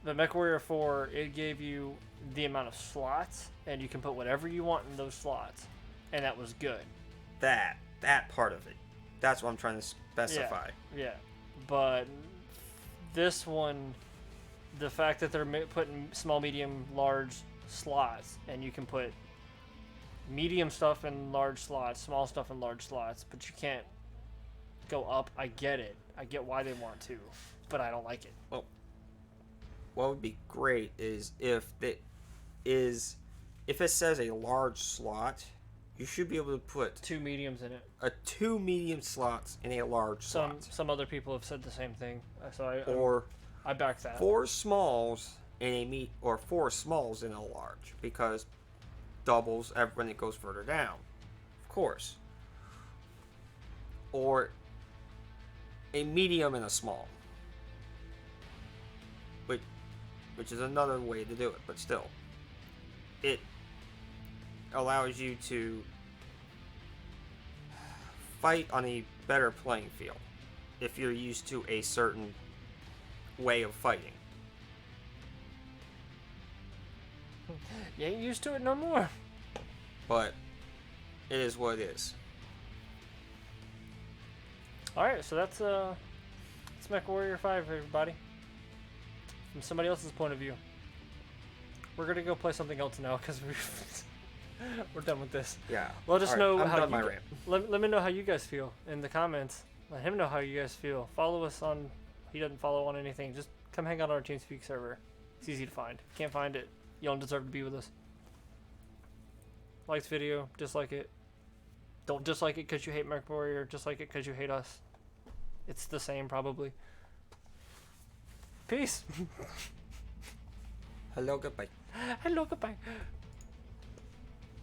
S2: But Mechwarrior 4, it gave you the amount of slots, and you can put whatever you want in those slots, and that was good.
S3: that part of it. That's what I'm trying to specify.
S2: Yeah. But this one, the fact that they're putting small, medium, large slots, and you can put medium stuff in large slots, small stuff in large slots, but you can't go up. I get it. I get why they want to, but I don't like it.
S3: Well, what would be great is if it says a large slot, you should be able to put
S2: 2 mediums in it.
S3: 2 medium slots in a large slot.
S2: Some other people have said the same thing, so I back that.
S3: 4 smalls in a 4 smalls in a large, because doubles when it goes further down, of course. Or a medium and a small, which is another way to do it, but still, it allows you to fight on a better playing field if you're used to a certain way of fighting.
S2: You ain't used to it no more.
S3: But it is what it is.
S2: Alright, so that's Mechwarrior 5, everybody. From somebody else's point of view. We're gonna go play something else now because we're done with this.
S3: Yeah.
S2: Let us know
S3: I'm
S2: how
S3: done my rant.
S2: Let me know how you guys feel in the comments. Let him know how you guys feel. Follow us on. He doesn't follow on anything. Just come hang out on our TeamSpeak server. It's easy to find. If you can't find it, you don't deserve to be with us. Like the video, dislike it. Don't dislike it because you hate Mechwarrior. Dislike it because you hate us. It's the same probably. Peace.
S3: Hello, goodbye.
S2: Hello, goodbye.